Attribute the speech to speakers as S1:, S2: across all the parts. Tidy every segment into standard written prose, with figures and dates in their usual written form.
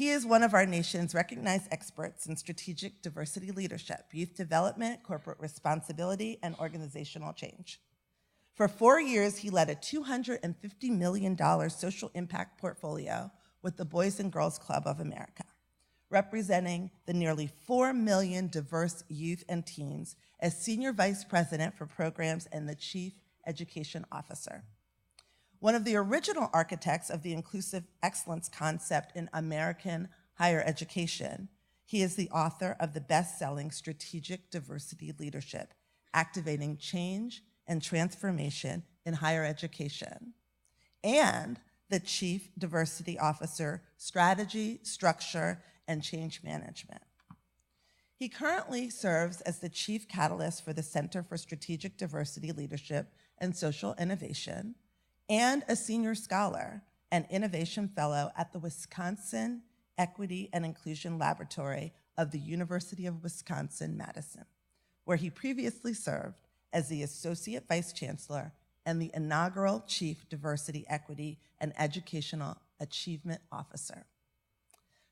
S1: He is one of our nation's recognized experts in strategic diversity leadership, youth development, corporate responsibility, and organizational change. For 4 years, he led a $250 million social impact portfolio with the Boys and Girls Club of America, representing the nearly 4 million diverse youth and teens as Senior Vice President for Programs and the Chief Education Officer. One of the original architects of the inclusive excellence concept in American higher education, he is the author of the best-selling Strategic Diversity Leadership, Activating Change and Transformation in Higher Education, and the Chief Diversity Officer, Strategy, Structure, and Change Management. He currently serves as the Chief Catalyst for the Center for Strategic Diversity Leadership and Social Innovation, and a Senior Scholar and Innovation Fellow at the Wisconsin Equity and Inclusion Laboratory of the University of Wisconsin-Madison, where he previously served as the Associate Vice Chancellor and the inaugural Chief Diversity, Equity, and Educational Achievement Officer.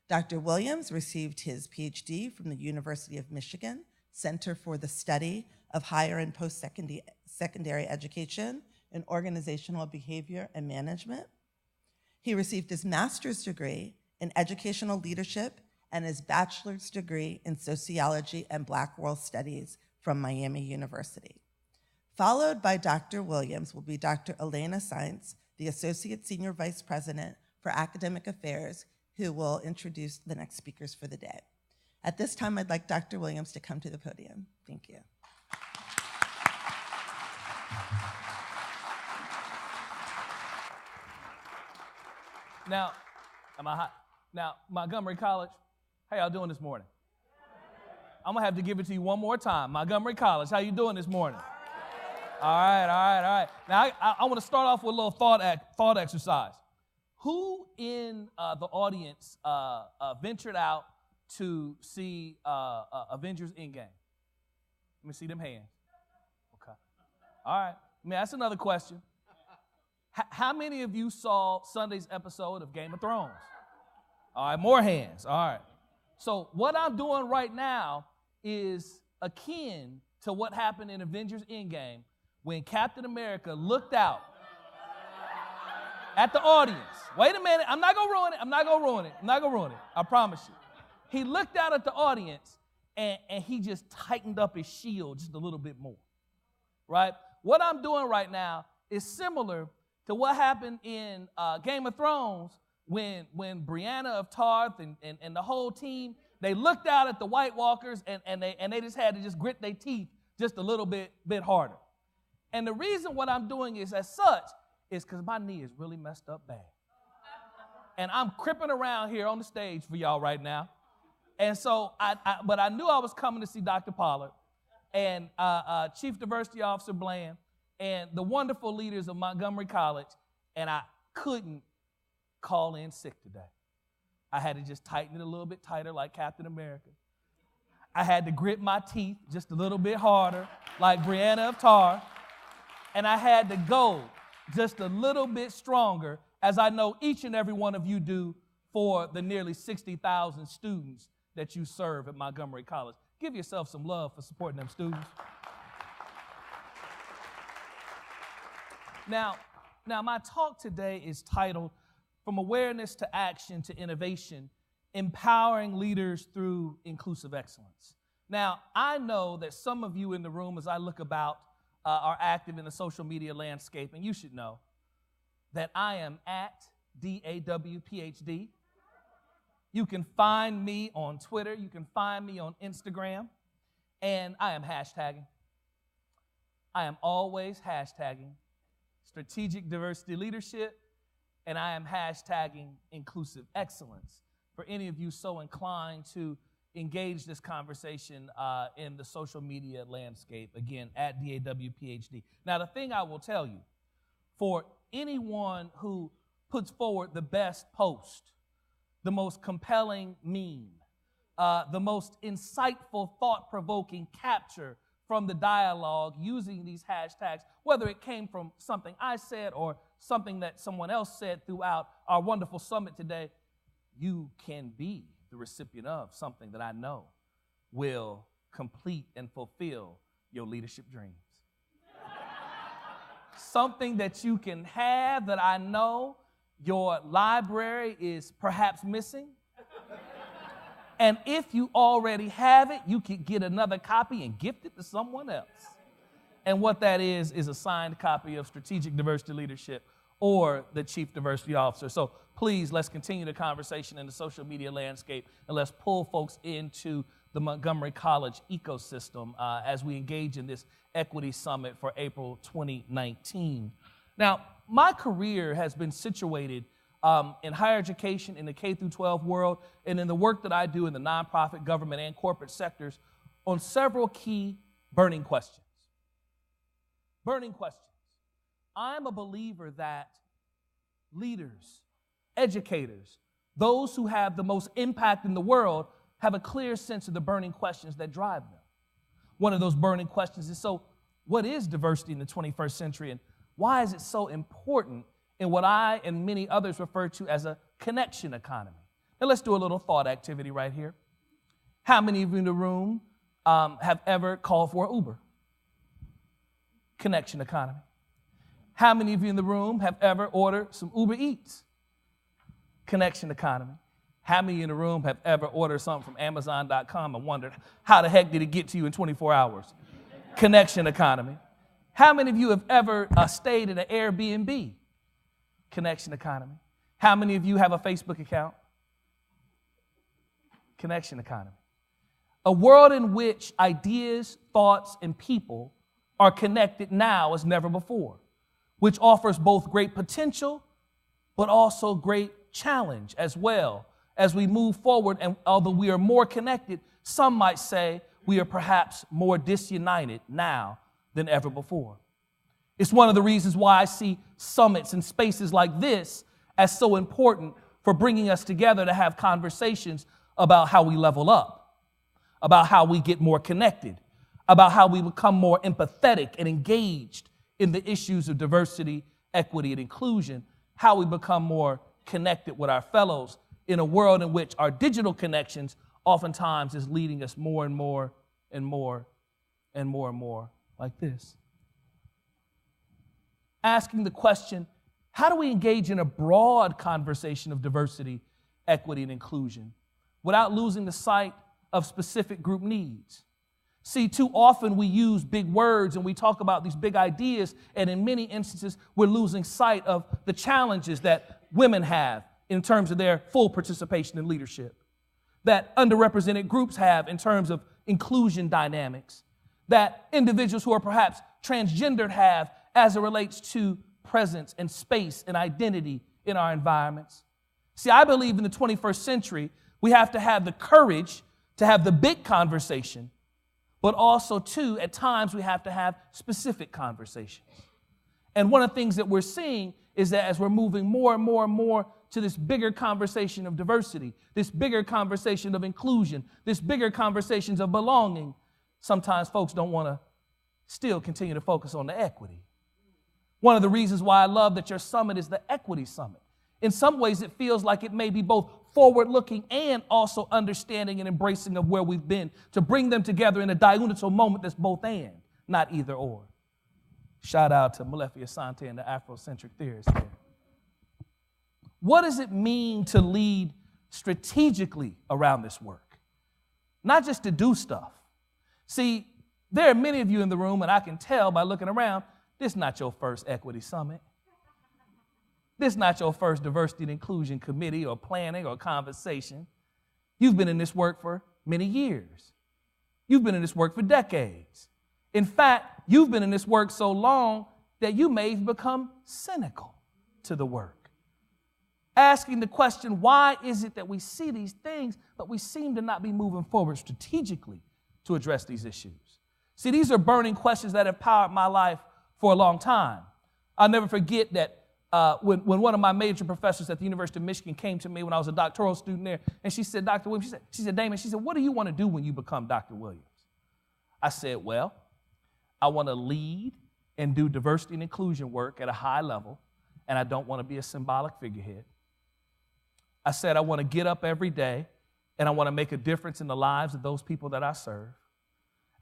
S1: Dr. Williams received his PhD from the University of Michigan Center for the Study of Higher and Post-Secondary Education in Organizational Behavior and Management. He received his master's degree in educational leadership and his bachelor's degree in sociology and Black World Studies from Miami University. Followed by Dr. Williams will be Dr. Elena Sainz, the Associate Senior Vice President for Academic Affairs, who will introduce the next speakers for the day. At this time, I'd like Dr. Williams to come to the podium. Thank you.
S2: Now, am I hot? Now, Montgomery College, how y'all doing this morning? I'm gonna have to give it to you one more time. Montgomery College, how you doing this morning? All right. Now, I want to start off with a little thought exercise. Who in the audience ventured out to see Avengers Endgame? Let me see them hands. Okay. All right. That's another question. How many of you saw Sunday's episode of Game of Thrones? All right, more hands. All right. So what I'm doing right now is akin to what happened in Avengers Endgame when Captain America looked out at the audience. Wait a minute. I'm not going to ruin it. I promise you. He looked out at the audience and he just tightened up his shield just a little bit more. Right? What I'm doing right now is similar to what happened in Game of Thrones when Brianna of Tarth and the whole team, they looked out at the White Walkers and they just had to just grit their teeth just a little bit harder. And the reason what I'm doing is as such is because my knee is really messed up bad. And I'm cripping around here on the stage for y'all right now. And so, but I knew I was coming to see Dr. Pollard and Chief Diversity Officer Bland and the wonderful leaders of Montgomery College, and I couldn't call in sick today. I had to just tighten it a little bit tighter like Captain America. I had to grit my teeth just a little bit harder like Brianna of Tarth. And I had to go just a little bit stronger, as I know each and every one of you do for the nearly 60,000 students that you serve at Montgomery College. Give yourself some love for supporting them students. Now, my talk today is titled, From Awareness to Action to Innovation, Empowering Leaders Through Inclusive Excellence. Now, I know that some of you in the room, as I look about, are active in the social media landscape, and you should know that I am at DAWPhD. You can find me on Twitter. You can find me on Instagram, and I am hashtagging. I am always hashtagging strategic diversity leadership, and I am hashtagging inclusive excellence. For any of you so inclined to engage this conversation in the social media landscape, again, at DAWPhD. Now, the thing I will tell you, for anyone who puts forward the best post, the most compelling meme, the most insightful, thought-provoking capture from the dialogue using these hashtags, whether it came from something I said or something that someone else said throughout our wonderful summit today, you can be the recipient of something that I know will complete and fulfill your leadership dreams. Something that you can have that I know your library is perhaps missing. And if you already have it, you can get another copy and gift it to someone else. And what that is a signed copy of Strategic Diversity Leadership or the Chief Diversity Officer. So please, let's continue the conversation in the social media landscape, and let's pull folks into the Montgomery College ecosystem as we engage in this Equity Summit for April 2019. Now, my career has been situated in higher education, in the K-12 world, and in the work that I do in the nonprofit, government, and corporate sectors on several key burning questions. Burning questions. I'm a believer that leaders, educators, those who have the most impact in the world have a clear sense of the burning questions that drive them. One of those burning questions is, so what is diversity in the 21st century, and why is it so important in what I and many others refer to as a connection economy? Now let's do a little thought activity right here. How many of you in the room have ever called for an Uber? Connection economy. How many of you in the room have ever ordered some Uber Eats? Connection economy. How many in the room have ever ordered something from Amazon.com and wondered, how the heck did it get to you in 24 hours? Connection economy. How many of you have ever stayed at an Airbnb? Connection economy. How many of you have a Facebook account? Connection economy. A world in which ideas, thoughts, and people are connected now as never before, which offers both great potential, but also great challenge as well as we move forward. And although we are more connected, some might say we are perhaps more disunited now than ever before. It's one of the reasons why I see summits and spaces like this as so important for bringing us together to have conversations about how we level up, about how we get more connected, about how we become more empathetic and engaged in the issues of diversity, equity, and inclusion, how we become more connected with our fellows in a world in which our digital connections oftentimes is leading us more and more and more and more and more like this. Asking the question, how do we engage in a broad conversation of diversity, equity, and inclusion without losing the sight of specific group needs? See, too often we use big words and we talk about these big ideas, and in many instances we're losing sight of the challenges that women have in terms of their full participation in leadership, that underrepresented groups have in terms of inclusion dynamics, that individuals who are perhaps transgendered have as it relates to presence and space and identity in our environments. See, I believe in the 21st century, we have to have the courage to have the big conversation, but also, too, at times we have to have specific conversations. And one of the things that we're seeing is that as we're moving more and more and more to this bigger conversation of diversity, this bigger conversation of inclusion, this bigger conversations of belonging, sometimes folks don't want to still continue to focus on the equity. One of the reasons why I love that your summit is the Equity Summit. In some ways, it feels like it may be both forward-looking and also understanding and embracing of where we've been, to bring them together in a diunital moment that's both and, not either or. Shout out to Malefi Asante and the Afrocentric theorists here. What does it mean to lead strategically around this work? Not just to do stuff. See, there are many of you in the room, and I can tell by looking around, this is not your first Equity Summit. This is not your first Diversity and Inclusion Committee or planning or conversation. You've been in this work for many years. You've been in this work for decades. In fact, you've been in this work so long that you may have become cynical to the work. Asking the question, why is it that we see these things, but we seem to not be moving forward strategically to address these issues? See, these are burning questions that have powered my life for a long time. I'll never forget that when one of my major professors at the University of Michigan came to me when I was a doctoral student there, and she said, Dr. Williams, she said, Damon, she said, what do you want to do when you become Dr. Williams? I said, well, I want to lead and do diversity and inclusion work at a high level, and I don't want to be a symbolic figurehead. I said, I want to get up every day and I want to make a difference in the lives of those people that I serve.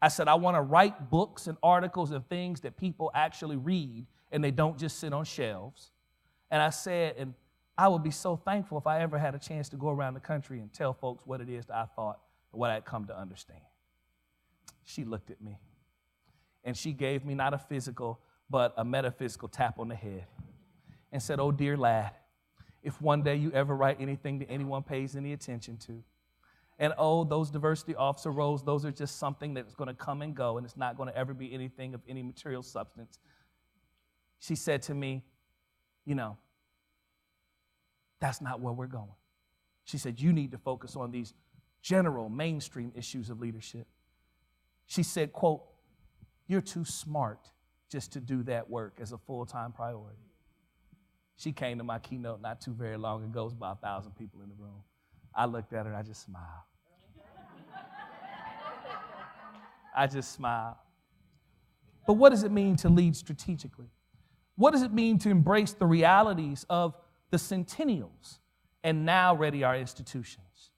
S2: I said, I want to write books and articles and things that people actually read and they don't just sit on shelves. And I said, and I would be so thankful if I ever had a chance to go around the country and tell folks what it is that I thought and what I'd come to understand. She looked at me and she gave me not a physical, but a metaphysical tap on the head and said, oh, dear lad, if one day you ever write anything that anyone pays any attention to, and oh, those diversity officer roles, those are just something that's going to come and go, and it's not going to ever be anything of any material substance. She said to me, you know, that's not where we're going. She said, you need to focus on these general mainstream issues of leadership. She said, quote, you're too smart just to do that work as a full-time priority. She came to my keynote not too very long ago. It was about 1,000 people in the room. I looked at her and I just smiled. I just smiled. But what does it mean to lead strategically? What does it mean to embrace the realities of the centennials and now ready our institutions?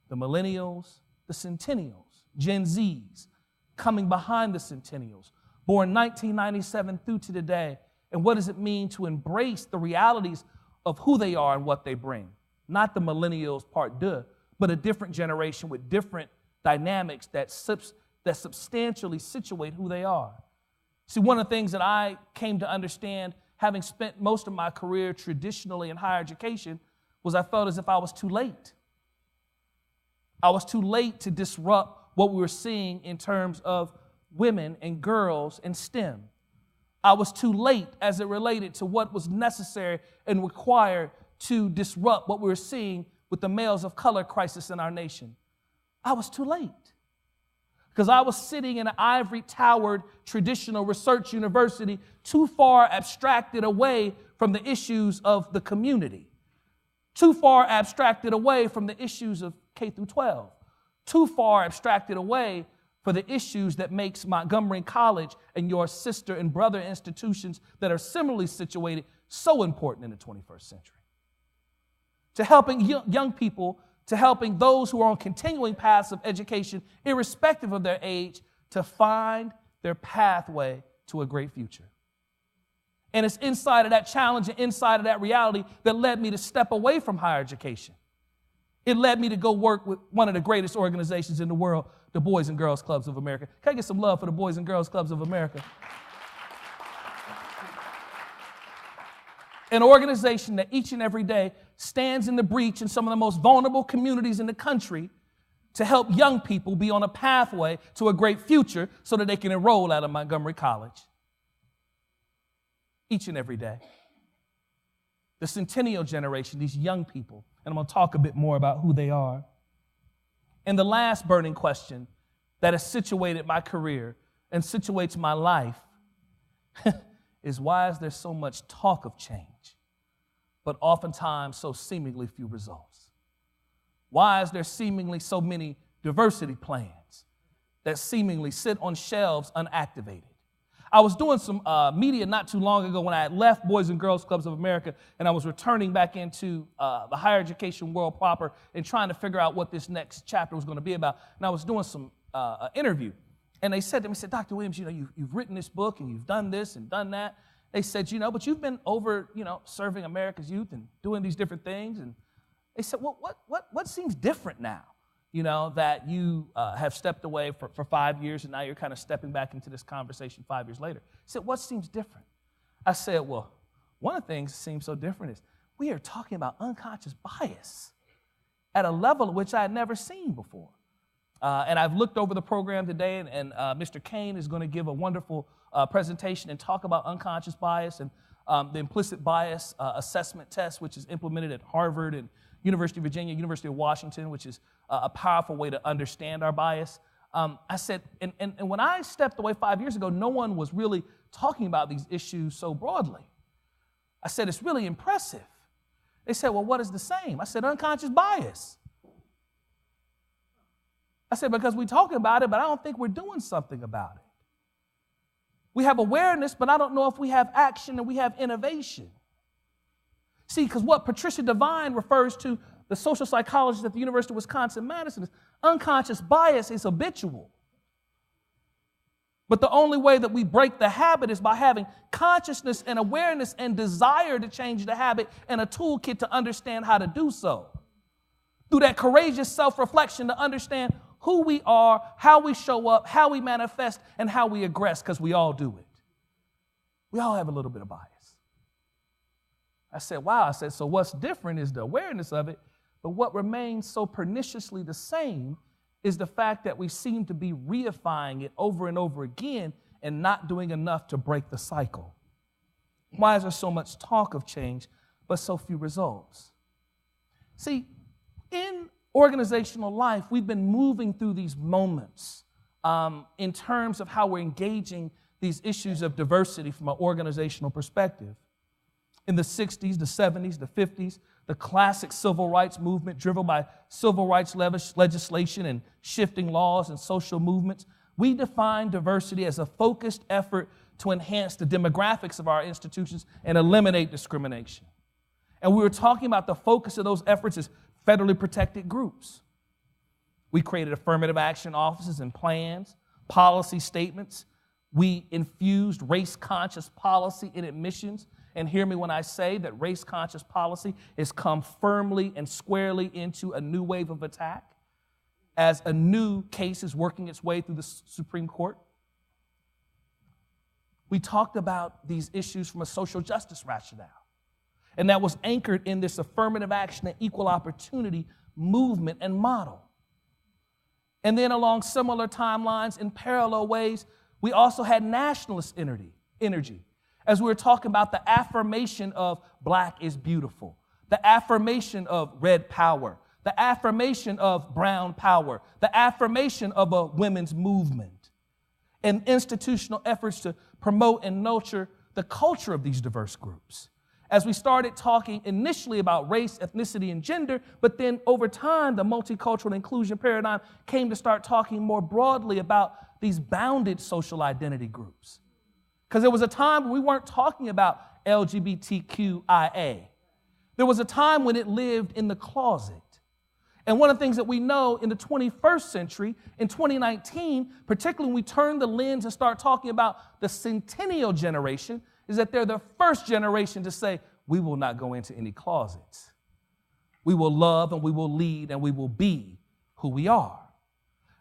S2: The millennials, the centennials, Gen Zs, coming behind the centennials, born 1997 through to today. And what does it mean to embrace the realities of who they are and what they bring? Not the millennials part deux, but a different generation with different dynamics that substantially situate who they are. See, one of the things that I came to understand, having spent most of my career traditionally in higher education, was I felt as if I was too late. I was too late to disrupt what we were seeing in terms of women and girls in STEM. I was too late as it related to what was necessary and required to disrupt what we were seeing with the males of color crisis in our nation. I was too late because I was sitting in an ivory-towered traditional research university too far abstracted away from the issues of the community, too far abstracted away from the issues of K through 12, too far abstracted away for the issues that makes Montgomery College and your sister and brother institutions that are similarly situated so important in the 21st century. To helping young people, to helping those who are on continuing paths of education, irrespective of their age, to find their pathway to a great future. And it's inside of that challenge and inside of that reality that led me to step away from higher education. It led me to go work with one of the greatest organizations in the world, the Boys and Girls Clubs of America. Can I get some love for the Boys and Girls Clubs of America? An organization that each and every day stands in the breach in some of the most vulnerable communities in the country to help young people be on a pathway to a great future so that they can enroll out of Montgomery College. Each and every day. The centennial generation, these young people, and I'm going to talk a bit more about who they are. And the last burning question that has situated my career and situates my life is, why is there so much talk of change, but oftentimes so seemingly few results? Why is there seemingly so many diversity plans that seemingly sit on shelves unactivated? I was doing some media not too long ago when I had left Boys and Girls Clubs of America, and I was returning back into the higher education world proper and trying to figure out what this next chapter was going to be about. And I was doing some interview, and they said to me, Dr. Williams, you've written this book and you've done this and done that. They said, but you've been over, serving America's youth and doing these different things. And they said, well, what seems different now? That you have stepped away for 5 years and now you're kind of stepping back into this conversation 5 years later. He said, what seems different? I said, well, one of the things that seems so different is we are talking about unconscious bias at a level which I had never seen before. And I've looked over the program today, and Mr. Kane is going to give a wonderful presentation and talk about unconscious bias and the implicit bias assessment test, which is implemented at Harvard and University of Virginia, University of Washington, which is a powerful way to understand our bias. I said, and when I stepped away 5 years ago, no one was really talking about these issues so broadly. I said, it's really impressive. They said, well, what is the same? I said, unconscious bias. I said, because we talk about it, but I don't think we're doing something about it. We have awareness, but I don't know if we have action and we have innovation. See, because what Patricia Devine refers to the social psychologist at the University of Wisconsin-Madison, is unconscious bias is habitual. But the only way that we break the habit is by having consciousness and awareness and desire to change the habit and a toolkit to understand how to do so. Through that courageous self-reflection to understand who we are, how we show up, how we manifest, and how we aggress, because we all do it. We all have a little bit of bias. I said, wow. I said, so what's different is the awareness of it, but what remains so perniciously the same is the fact that we seem to be reifying it over and over again and not doing enough to break the cycle. Why is there so much talk of change, but so few results? See, in organizational life, we've been moving through these moments in terms of how we're engaging these issues of diversity from an organizational perspective. In the 60s, the 70s, the 50s, the classic civil rights movement driven by civil rights legislation and shifting laws and social movements, we define diversity as a focused effort to enhance the demographics of our institutions and eliminate discrimination. And we were talking about the focus of those efforts as federally protected groups. We created affirmative action offices and plans, policy statements. We infused race-conscious policy in admissions. And hear me when I say that race-conscious policy has come firmly and squarely into a new wave of attack as a new case is working its way through the Supreme Court. We talked about these issues from a social justice rationale, and that was anchored in this affirmative action and equal opportunity movement and model. And then along similar timelines, in parallel ways, we also had nationalist energy. As we were talking about the affirmation of Black is beautiful, the affirmation of red power, the affirmation of brown power, the affirmation of a women's movement, and institutional efforts to promote and nurture the culture of these diverse groups. As we started talking initially about race, ethnicity, and gender, but then over time, the multicultural inclusion paradigm came to start talking more broadly about these bounded social identity groups. Because there was a time when we weren't talking about LGBTQIA. There was a time when it lived in the closet. And one of the things that we know in the 21st century, in 2019, particularly when we turn the lens and start talking about the centennial generation, is that they're the first generation to say, we will not go into any closets. We will love and we will lead and we will be who we are.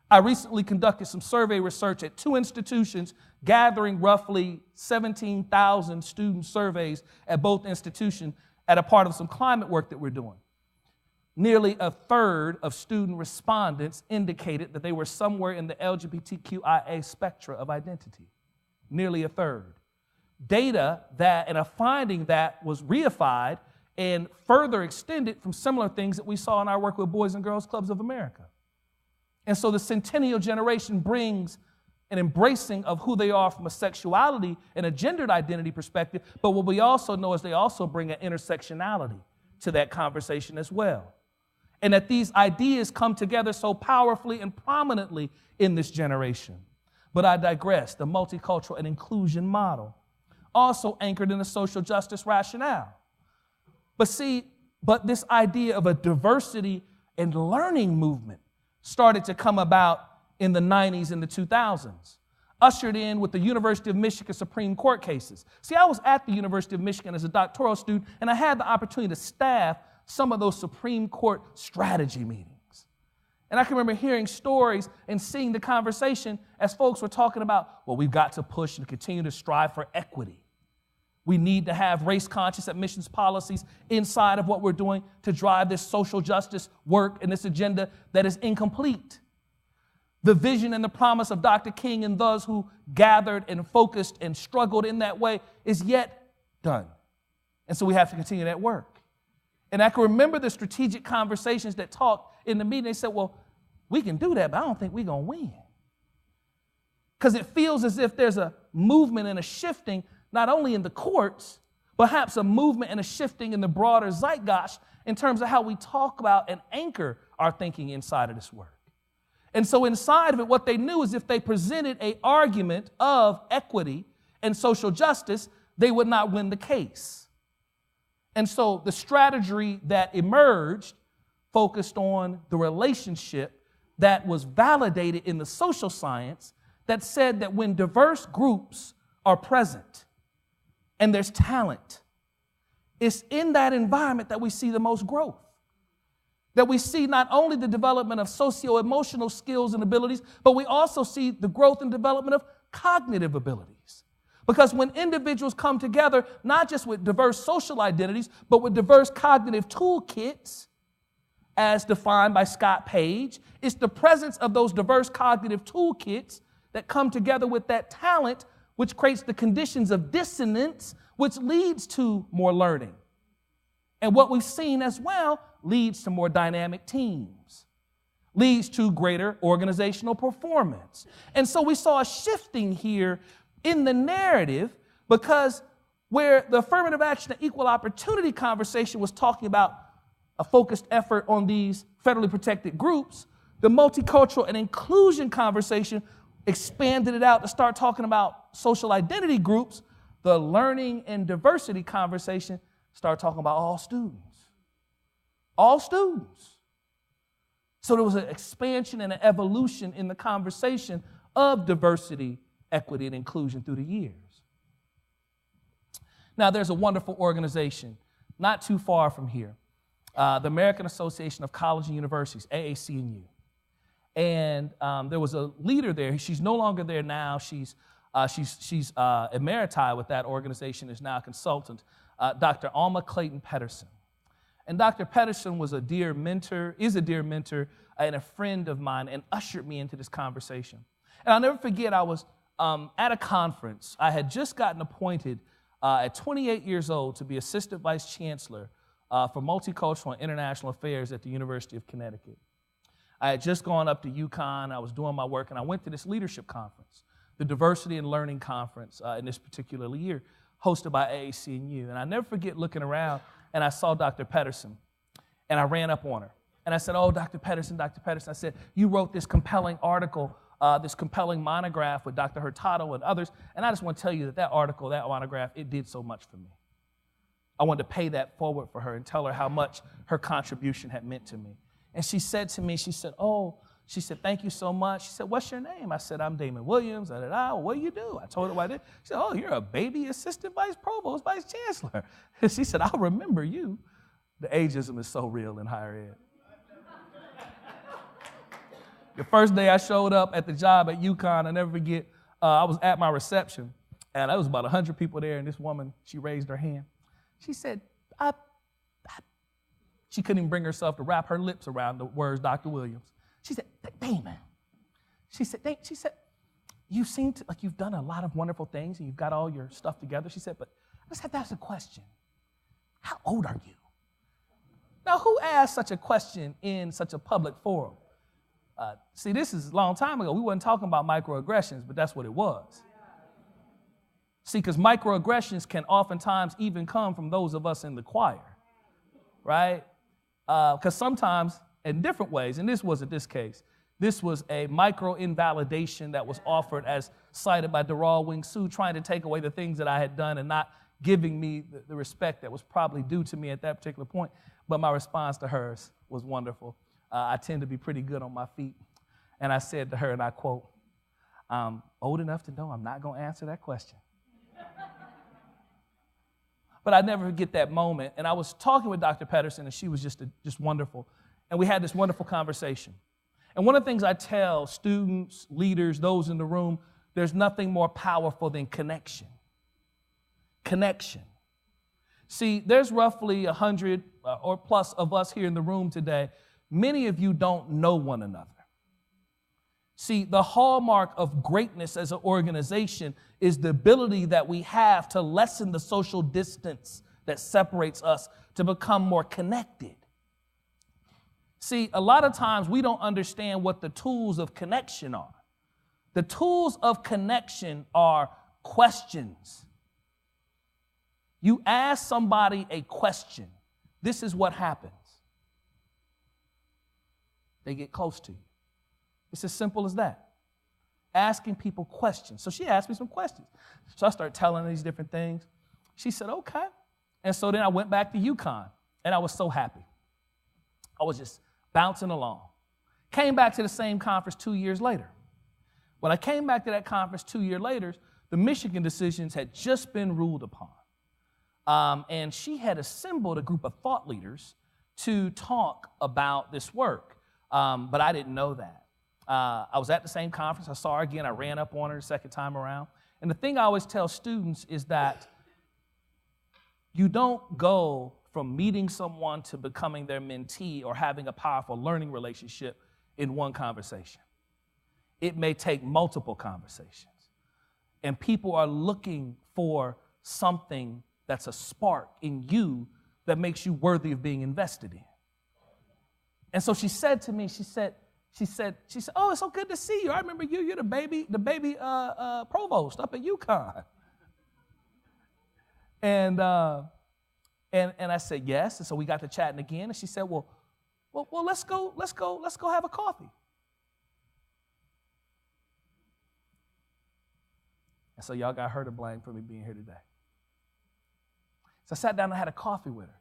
S2: I recently conducted some survey research at 2 institutions, gathering roughly 17,000 student surveys at both institutions at a part of some climate work that we're doing. Nearly a third of student respondents indicated that they were somewhere in the LGBTQIA spectra of identity. Nearly a third. Data that, and a finding that was reified and further extended from similar things that we saw in our work with Boys and Girls Clubs of America. And so the centennial generation brings an embracing of who they are from a sexuality and a gendered identity perspective, but what we also know is they also bring an intersectionality to that conversation as well. And that these ideas come together so powerfully and prominently in this generation. But I digress, the multicultural and inclusion model, also anchored in a social justice rationale. But this idea of a diversity and learning movement started to come about in the 90s and the 2000s, ushered in with the University of Michigan Supreme Court cases. See, I was at the University of Michigan as a doctoral student, and I had the opportunity to staff some of those Supreme Court strategy meetings. And I can remember hearing stories and seeing the conversation as folks were talking about, well, we've got to push and continue to strive for equity. We need to have race-conscious admissions policies inside of what we're doing to drive this social justice work and this agenda that is incomplete. The vision and the promise of Dr. King and those who gathered and focused and struggled in that way is yet done. And so we have to continue that work. And I can remember the strategic conversations that talked in the meeting. They said, well, we can do that, but I don't think we're going to win. Because it feels as if there's a movement and a shifting, not only in the courts, perhaps a movement and a shifting in the broader zeitgeist in terms of how we talk about and anchor our thinking inside of this work. And so inside of it, what they knew is if they presented an argument of equity and social justice, they would not win the case. And so the strategy that emerged focused on the relationship that was validated in the social science that said that when diverse groups are present and there's talent, it's in that environment that we see the most growth. That we see not only the development of socio-emotional skills and abilities, but we also see the growth and development of cognitive abilities. Because when individuals come together, not just with diverse social identities, but with diverse cognitive toolkits, as defined by Scott Page, it's the presence of those diverse cognitive toolkits that come together with that talent, which creates the conditions of dissonance, which leads to more learning. And what we've seen as well leads to more dynamic teams, leads to greater organizational performance. And so we saw a shifting here in the narrative, because where the affirmative action and equal opportunity conversation was talking about a focused effort on these federally protected groups, the multicultural and inclusion conversation expanded it out to start talking about social identity groups. The learning and diversity conversation started talking about all students. All students. So there was an expansion and an evolution in the conversation of diversity, equity, and inclusion through the years. Now, there's a wonderful organization not too far from here, the American Association of Colleges and Universities, AAC&U. And there was a leader there. She's no longer there now. She's emeriti with that organization, is now a consultant, Dr. Alma Clayton Pedersen. And Dr. Pedersen was a dear mentor, is a dear mentor, and a friend of mine, and ushered me into this conversation. And I'll never forget, I was at a conference. I had just gotten appointed at 28 years old to be Assistant Vice Chancellor for Multicultural and International Affairs at the University of Connecticut. I had just gone up to UConn. I was doing my work, and I went to this leadership conference, the Diversity and Learning Conference in this particular year, hosted by AAC&U. And I never forget looking around, and I saw Dr. Pedersen, and I ran up on her. And I said, "Oh, Dr. Pedersen, I said, you wrote this compelling article, this compelling monograph with Dr. Hurtado and others, and I just want to tell you that article, that monograph, it did so much for me. I wanted to pay that forward for her and tell her how much her contribution had meant to me." And she said to me, she said, "Thank you so much." She said, "What's your name?" I said, "I'm Damon Williams." I said, "Oh, what do you do?" I told her what I did. She said, "Oh, you're a baby assistant vice provost, vice chancellor." And she said, "I'll remember you." The ageism is so real in higher ed. The first day I showed up at the job at UConn, I never forget, I was at my reception, and there was about 100 people there, and this woman, she raised her hand. She said, she couldn't even bring herself to wrap her lips around the words Dr. Williams. She said, "Damon," she said, "you seem like you've done a lot of wonderful things, and you've got all your stuff together." She said, "But I just have to ask a question. How old are you?" Now, who asked such a question in such a public forum? See, this is a long time ago. We weren't talking about microaggressions, but that's what it was. See, because microaggressions can oftentimes even come from those of us in the choir, right? Because sometimes, in different ways, and this wasn't this case, this was a micro-invalidation that was offered as cited by Doral Wing Sue, trying to take away the things that I had done and not giving me the respect that was probably due to me at that particular point. But my response to hers was wonderful. I tend to be pretty good on my feet. And I said to her, and I quote, "I'm old enough to know I'm not going to answer that question." But I never forget that moment. And I was talking with Dr. Pedersen, and she was just wonderful. And we had this wonderful conversation. And one of the things I tell students, leaders, those in the room, there's nothing more powerful than connection. Connection. See, there's roughly 100 or plus of us here in the room today. Many of you don't know one another. See, the hallmark of greatness as an organization is the ability that we have to lessen the social distance that separates us to become more connected. See, a lot of times we don't understand what the tools of connection are. The tools of connection are questions. You ask somebody a question. This is what happens. They get close to you. It's as simple as that. Asking people questions. So she asked me some questions. So I started telling her these different things. She said, "Okay." And so then I went back to UConn, and I was so happy. I was just bouncing along. Came back to the same conference 2 years later. When I came back to that conference 2 years later, the Michigan decisions had just been ruled upon. And she had assembled a group of thought leaders to talk about this work, but I didn't know that. I was at the same conference. I saw her again. I ran up on her the second time around. And the thing I always tell students is that you don't go from meeting someone to becoming their mentee or having a powerful learning relationship in one conversation. It may take multiple conversations. And people are looking for something that's a spark in you that makes you worthy of being invested in. And so she said to me, she said, oh, it's so good to see you. I remember you. You're the baby provost up at UConn. And I said, yes. And so we got to chatting again. And she said, well, let's go have a coffee. And so y'all got her to blame for me being here today. So I sat down and I had a coffee with her.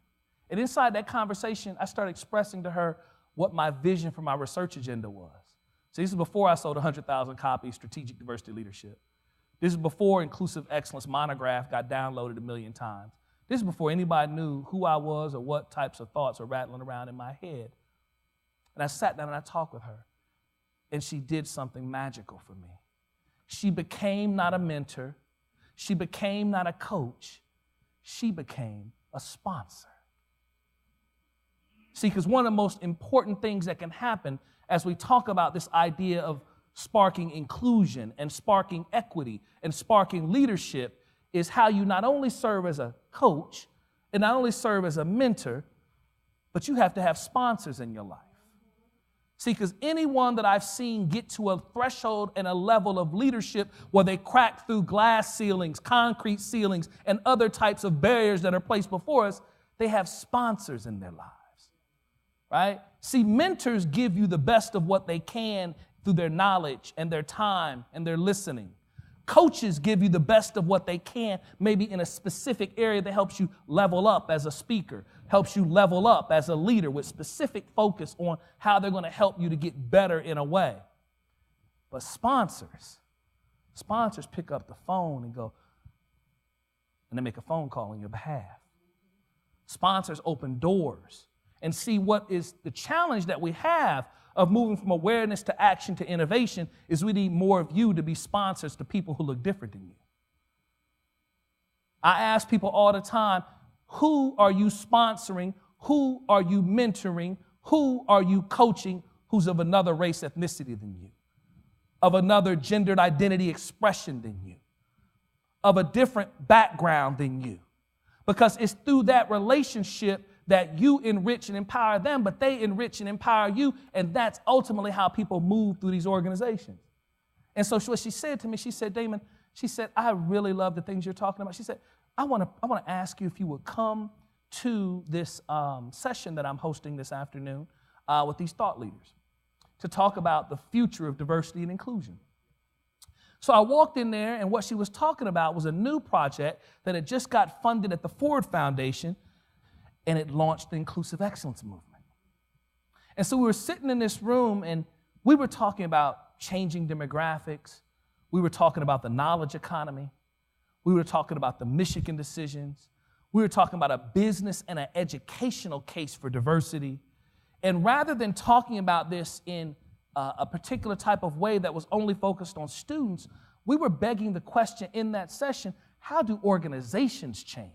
S2: And inside that conversation, I started expressing to her what my vision for my research agenda was. So this is before I sold 100,000 copies, Strategic Diversity Leadership. This is before Inclusive Excellence Monograph got downloaded 1 million times. This is before anybody knew who I was or what types of thoughts were rattling around in my head. And I sat down and I talked with her. And she did something magical for me. She became not a mentor. She became not a coach. She became a sponsor. See, because one of the most important things that can happen as we talk about this idea of sparking inclusion and sparking equity and sparking leadership is how you not only serve as a coach and not only serve as a mentor, but you have to have sponsors in your life. See, because anyone that I've seen get to a threshold and a level of leadership where they crack through glass ceilings, concrete ceilings, and other types of barriers that are placed before us, they have sponsors in their lives, right? See, mentors give you the best of what they can through their knowledge and their time and their listening. Coaches give you the best of what they can, maybe in a specific area that helps you level up as a speaker, helps you level up as a leader with specific focus on how they're going to help you to get better in a way. But sponsors pick up the phone and go, and they make a phone call on your behalf. Sponsors open doors. And see, what is the challenge that we have of moving from awareness to action to innovation is we need more of you to be sponsors to people who look different than you. I ask people all the time, who are you sponsoring? Who are you mentoring? Who are you coaching who's of another race, ethnicity than you? Of another gendered identity expression than you? Of a different background than you? Because it's through that relationship that you enrich and empower them, but they enrich and empower you, and that's ultimately how people move through these organizations. And so what she said to me, she said, Damon, she said, I really love the things you're talking about. She said, I want to ask you if you would come to this session that I'm hosting this afternoon with these thought leaders to talk about the future of diversity and inclusion. So I walked in there, and what she was talking about was a new project that had just got funded at the Ford Foundation, and it launched the Inclusive Excellence Movement. And so we were sitting in this room, and we were talking about changing demographics. We were talking about the knowledge economy. We were talking about the Michigan decisions. We were talking about a business and an educational case for diversity. And rather than talking about this in a particular type of way that was only focused on students, we were begging the question in that session, how do organizations change?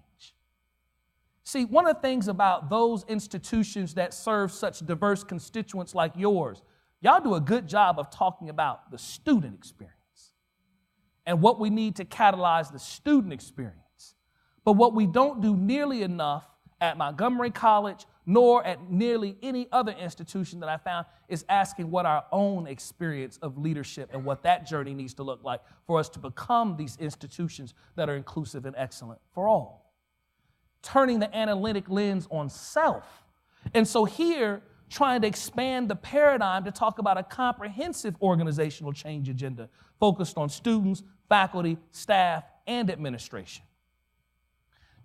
S2: See, one of the things about those institutions that serve such diverse constituents like yours, y'all do a good job of talking about the student experience and what we need to catalyze the student experience. But what we don't do nearly enough at Montgomery College, nor at nearly any other institution that I found, is asking what our own experience of leadership and what that journey needs to look like for us to become these institutions that are inclusive and excellent for all. Turning the analytic lens on self. And so here, trying to expand the paradigm to talk about a comprehensive organizational change agenda focused on students, faculty, staff, and administration.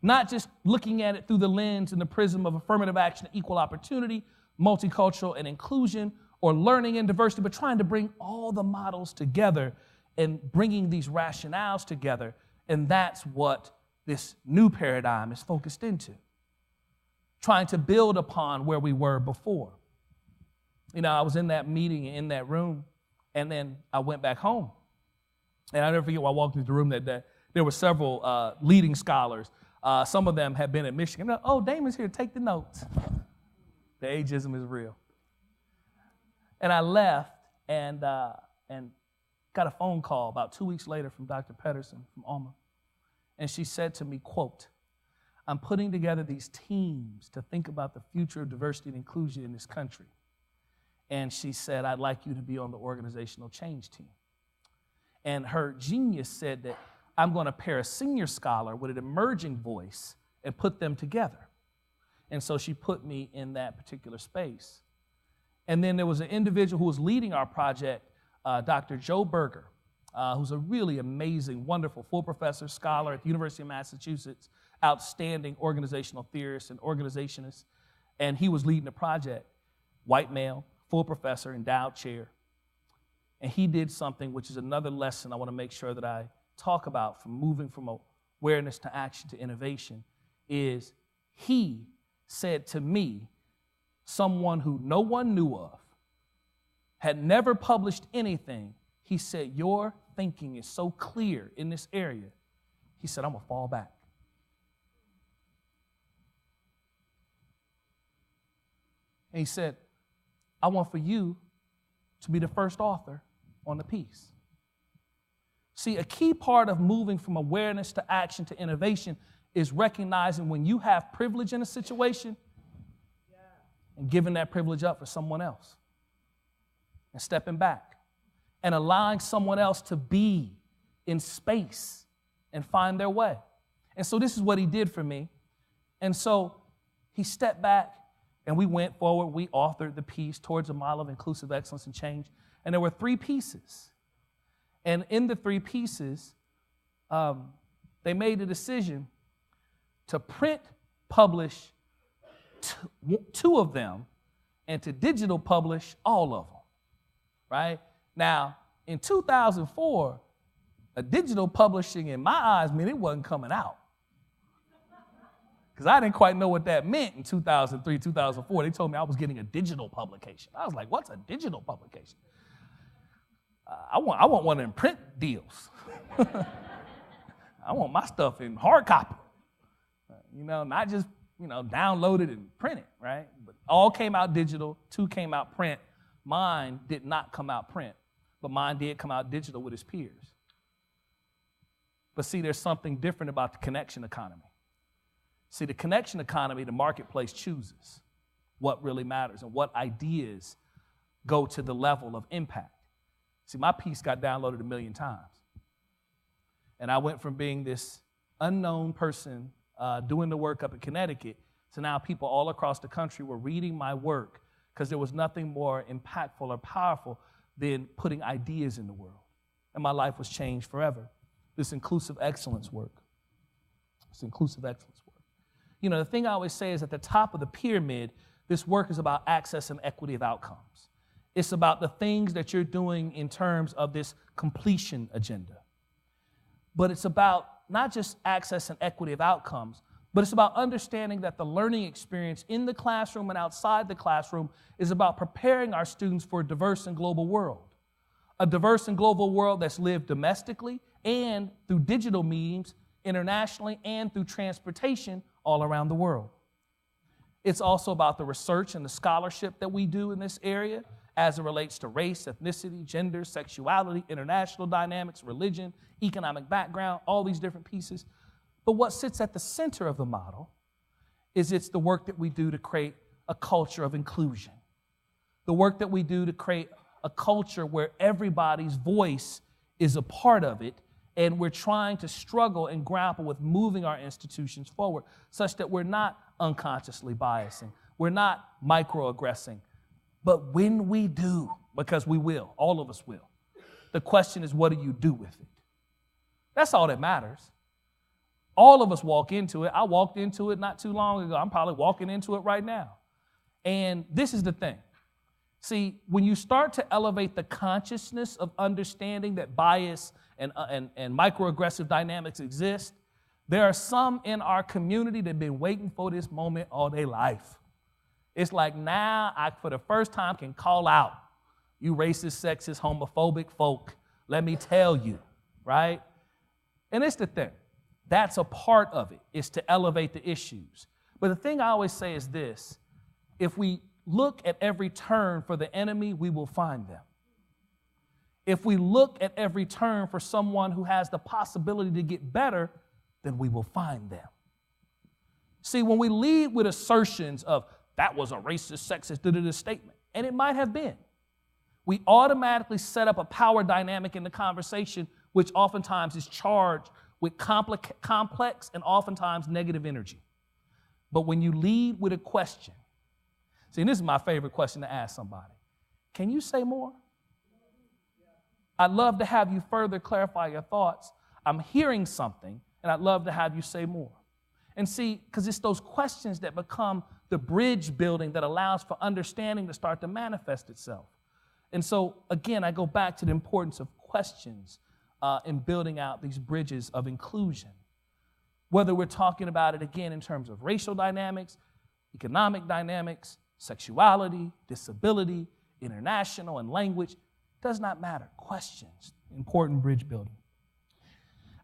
S2: Not just looking at it through the lens and the prism of affirmative action and equal opportunity, multicultural and inclusion, or learning and diversity, but trying to bring all the models together and bringing these rationales together. And that's what this new paradigm is focused into, trying to build upon where we were before. You know, I was in that meeting, in that room, and then I went back home. And I'll never forget when I walked into the room that day, there were several leading scholars. Some of them had been at Michigan. Like, oh, Damon's here, take the notes. The ageism is real. And I left and got a phone call about 2 weeks later from Dr. Pedersen from Alma. And she said to me, quote, I'm putting together these teams to think about the future of diversity and inclusion in this country. And she said, I'd like you to be on the organizational change team. And her genius said that I'm going to pair a senior scholar with an emerging voice and put them together. And so she put me in that particular space. And then there was an individual who was leading our project, Dr. Joe Berger, who's a really amazing, wonderful full professor, scholar at the University of Massachusetts, outstanding organizational theorist and organizationist. And he was leading the project, white male, full professor, endowed chair. And he did something which is another lesson I want to make sure that I talk about from moving from awareness to action to innovation, is he said to me, someone who no one knew of, had never published anything, he said, your thinking is so clear in this area. He said, I'm going to fall back. And he said, I want for you to be the first author on the piece. See, a key part of moving from awareness to action to innovation is recognizing when you have privilege in a situation and giving that privilege up for someone else and stepping back and allowing someone else to be in space and find their way. And so this is what he did for me. And so he stepped back and we went forward. We authored the piece, Towards a Model of Inclusive Excellence and Change. And there were 3 pieces. And in the 3 pieces, they made a decision to print, publish 2 of them, and to digital publish all of them, right? Now, in 2004, a digital publishing, in my eyes, meant it wasn't coming out. Because I didn't quite know what that meant in 2003, 2004. They told me I was getting a digital publication. I was like, what's a digital publication? I want one of them print deals. I want my stuff in hard copy. Not just, download it and print it, right? But all came out digital, 2 came out print. Mine did not come out print, but mine did come out digital with his peers. But see, there's something different about the connection economy. See, the connection economy, the marketplace chooses what really matters and what ideas go to the level of impact. See, my piece got downloaded 1 million times. And I went from being this unknown person doing the work up in Connecticut to now people all across the country were reading my work because there was nothing more impactful or powerful than putting ideas in the world. And my life was changed forever. This inclusive excellence work. This inclusive excellence work. The thing I always say is at the top of the pyramid, this work is about access and equity of outcomes. It's about the things that you're doing in terms of this completion agenda. But it's about not just access and equity of outcomes, but it's about understanding that the learning experience in the classroom and outside the classroom is about preparing our students for a diverse and global world. A diverse and global world that's lived domestically and through digital mediums, internationally, and through transportation all around the world. It's also about the research and the scholarship that we do in this area as it relates to race, ethnicity, gender, sexuality, international dynamics, religion, economic background, all these different pieces. But what sits at the center of the model is it's the work that we do to create a culture of inclusion. The work that we do to create a culture where everybody's voice is a part of it, and we're trying to struggle and grapple with moving our institutions forward such that we're not unconsciously biasing, we're not microaggressing. But when we do, because we will, all of us will, the question is, what do you do with it? That's all that matters. All of us walk into it. I walked into it not too long ago. I'm probably walking into it right now. And this is the thing. See, when you start to elevate the consciousness of understanding that bias and microaggressive dynamics exist, there are some in our community that have been waiting for this moment all their life. It's like now I, for the first time, can call out, you racist, sexist, homophobic folk. Let me tell you, right? And it's the thing. That's a part of it, is to elevate the issues. But the thing I always say is this: if we look at every turn for the enemy, we will find them. If we look at every turn for someone who has the possibility to get better, then we will find them. See, when we lead with assertions of, that was a racist, sexist, statement, and it might have been, we automatically set up a power dynamic in the conversation, which oftentimes is charged with complex and oftentimes negative energy. But when you lead with a question, see, and this is my favorite question to ask somebody. Can you say more? I'd love to have you further clarify your thoughts. I'm hearing something, and I'd love to have you say more. And see, because it's those questions that become the bridge building that allows for understanding to start to manifest itself. And so, again, I go back to the importance of questions in building out these bridges of inclusion. Whether we're talking about it, again, in terms of racial dynamics, economic dynamics, sexuality, disability, international, and language, does not matter. Questions, important bridge building.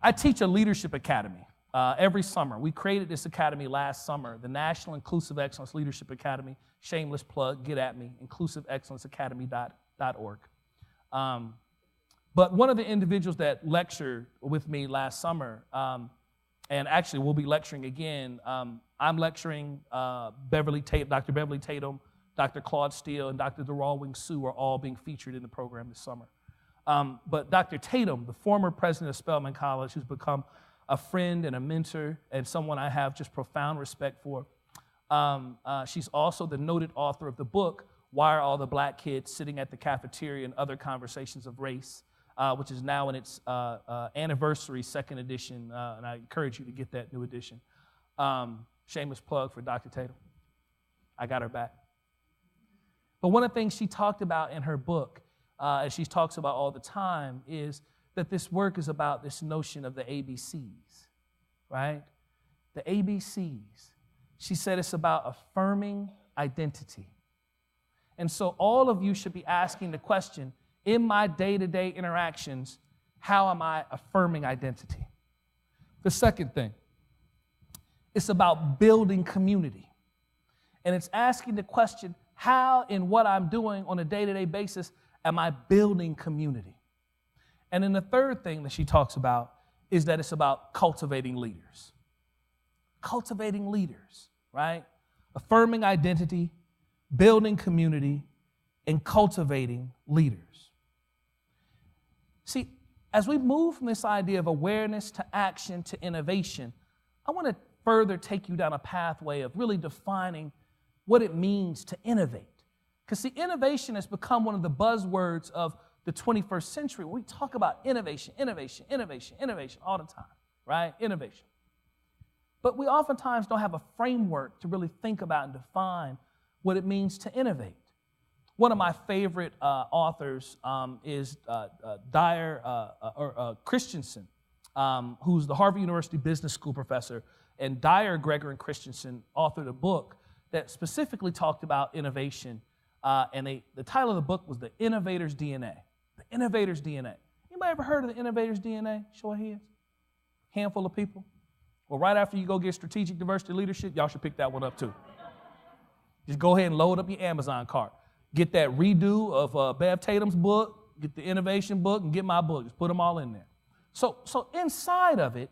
S2: I teach a leadership academy every summer. We created this academy last summer, the National Inclusive Excellence Leadership Academy. Shameless plug, get at me, inclusiveexcellenceacademy.org. But one of the individuals that lectured with me last summer, and actually we'll be lecturing again, I'm lecturing Dr. Beverly Tatum, Dr. Claude Steele, and Dr. Darrell Sue are all being featured in the program this summer. But Dr. Tatum, the former president of Spelman College, who's become a friend and a mentor and someone I have just profound respect for, she's also the noted author of the book, Why Are All the Black Kids Sitting at the Cafeteria and Other Conversations of Race, which is now in its anniversary, second edition, and I encourage you to get that new edition. Shameless plug for Dr. Tatum. I got her back. But one of the things she talked about in her book, as she talks about all the time, is that this work is about this notion of the ABCs, right? The ABCs. She said it's about affirming identity. And so all of you should be asking the question, in my day-to-day interactions, how am I affirming identity? The second thing, it's about building community. And it's asking the question, how in what I'm doing on a day-to-day basis am I building community? And then the third thing that she talks about is that it's about cultivating leaders. Cultivating leaders, right? Affirming identity, building community, and cultivating leaders. See, as we move from this idea of awareness to action to innovation, I want to further take you down a pathway of really defining what it means to innovate. Because, see, innovation has become one of the buzzwords of the 21st century. We talk about innovation, innovation, innovation, innovation all the time, right? Innovation. But we oftentimes don't have a framework to really think about and define what it means to innovate. One of my favorite authors is Dyer Christensen, who's the Harvard University Business School professor. And Dyer, Greger, and Christensen authored a book that specifically talked about innovation. And the title of the book was The Innovators Dna. The Innovators Dna. Anybody ever heard of the Innovators Dna? Show of hands. Handful of people. Well, right after you go get strategic diversity leadership, y'all should pick that one up too. Just go ahead and load up your Amazon cart. Get that redo of Bev Tatum's book, get the innovation book, and get my book. Just put them all in there. So inside of it,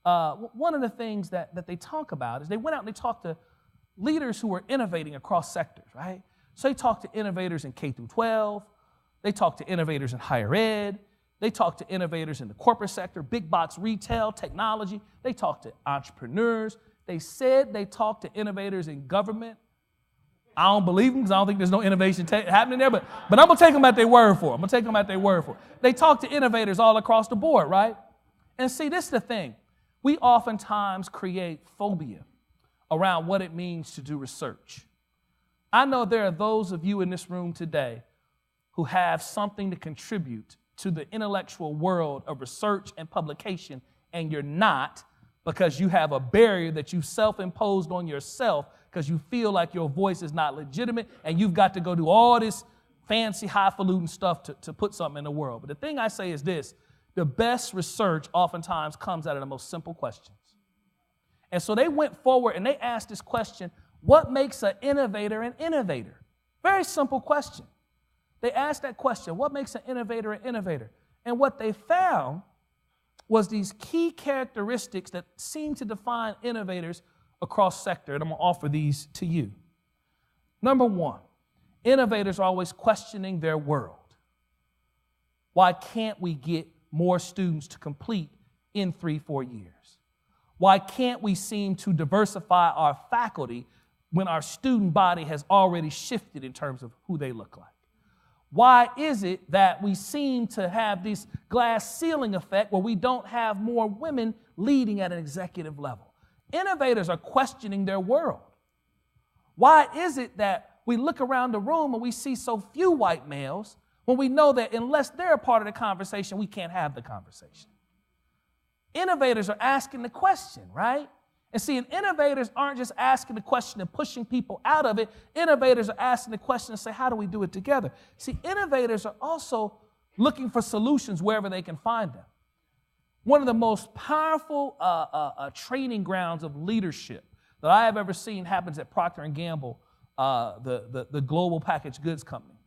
S2: one of the things that they talk about is they went out and they talked to leaders who were innovating across sectors, right? So they talked to innovators in K through 12. They talked to innovators in higher ed. They talked to innovators in the corporate sector, big box retail, technology. They talked to entrepreneurs. They said they talked to innovators in government. I don't believe them because I don't think there's no innovation happening there, but I'm going to take them at their word for it. They talk to innovators all across the board, right? And see, this is the thing. We oftentimes create phobia around what it means to do research. I know there are those of you in this room today who have something to contribute to the intellectual world of research and publication, and you're not, because you have a barrier that you self-imposed on yourself because you feel like your voice is not legitimate and you've got to go do all this fancy, highfalutin stuff to put something in the world. But the thing I say is this: the best research oftentimes comes out of the most simple questions. And so they went forward and they asked this question: what makes an innovator an innovator? Very simple question. They asked that question: what makes an innovator an innovator? And what they found was these key characteristics that seem to define innovators across sector. And I'm going to offer these to you. Number one, innovators are always questioning their world. Why can't we get more students to complete in 3-4 years? Why can't we seem to diversify our faculty when our student body has already shifted in terms of who they look like? Why is it that we seem to have this glass ceiling effect where we don't have more women leading at an executive level? Innovators are questioning their world. Why is it that we look around the room and we see so few white males when we know that unless they're a part of the conversation, we can't have the conversation? Innovators are asking the question, right? And see, innovators aren't just asking the question and pushing people out of it. Innovators are asking the question and say, how do we do it together? See, innovators are also looking for solutions wherever they can find them. One of the most powerful training grounds of leadership that I have ever seen happens at Procter & Gamble, the global packaged goods company.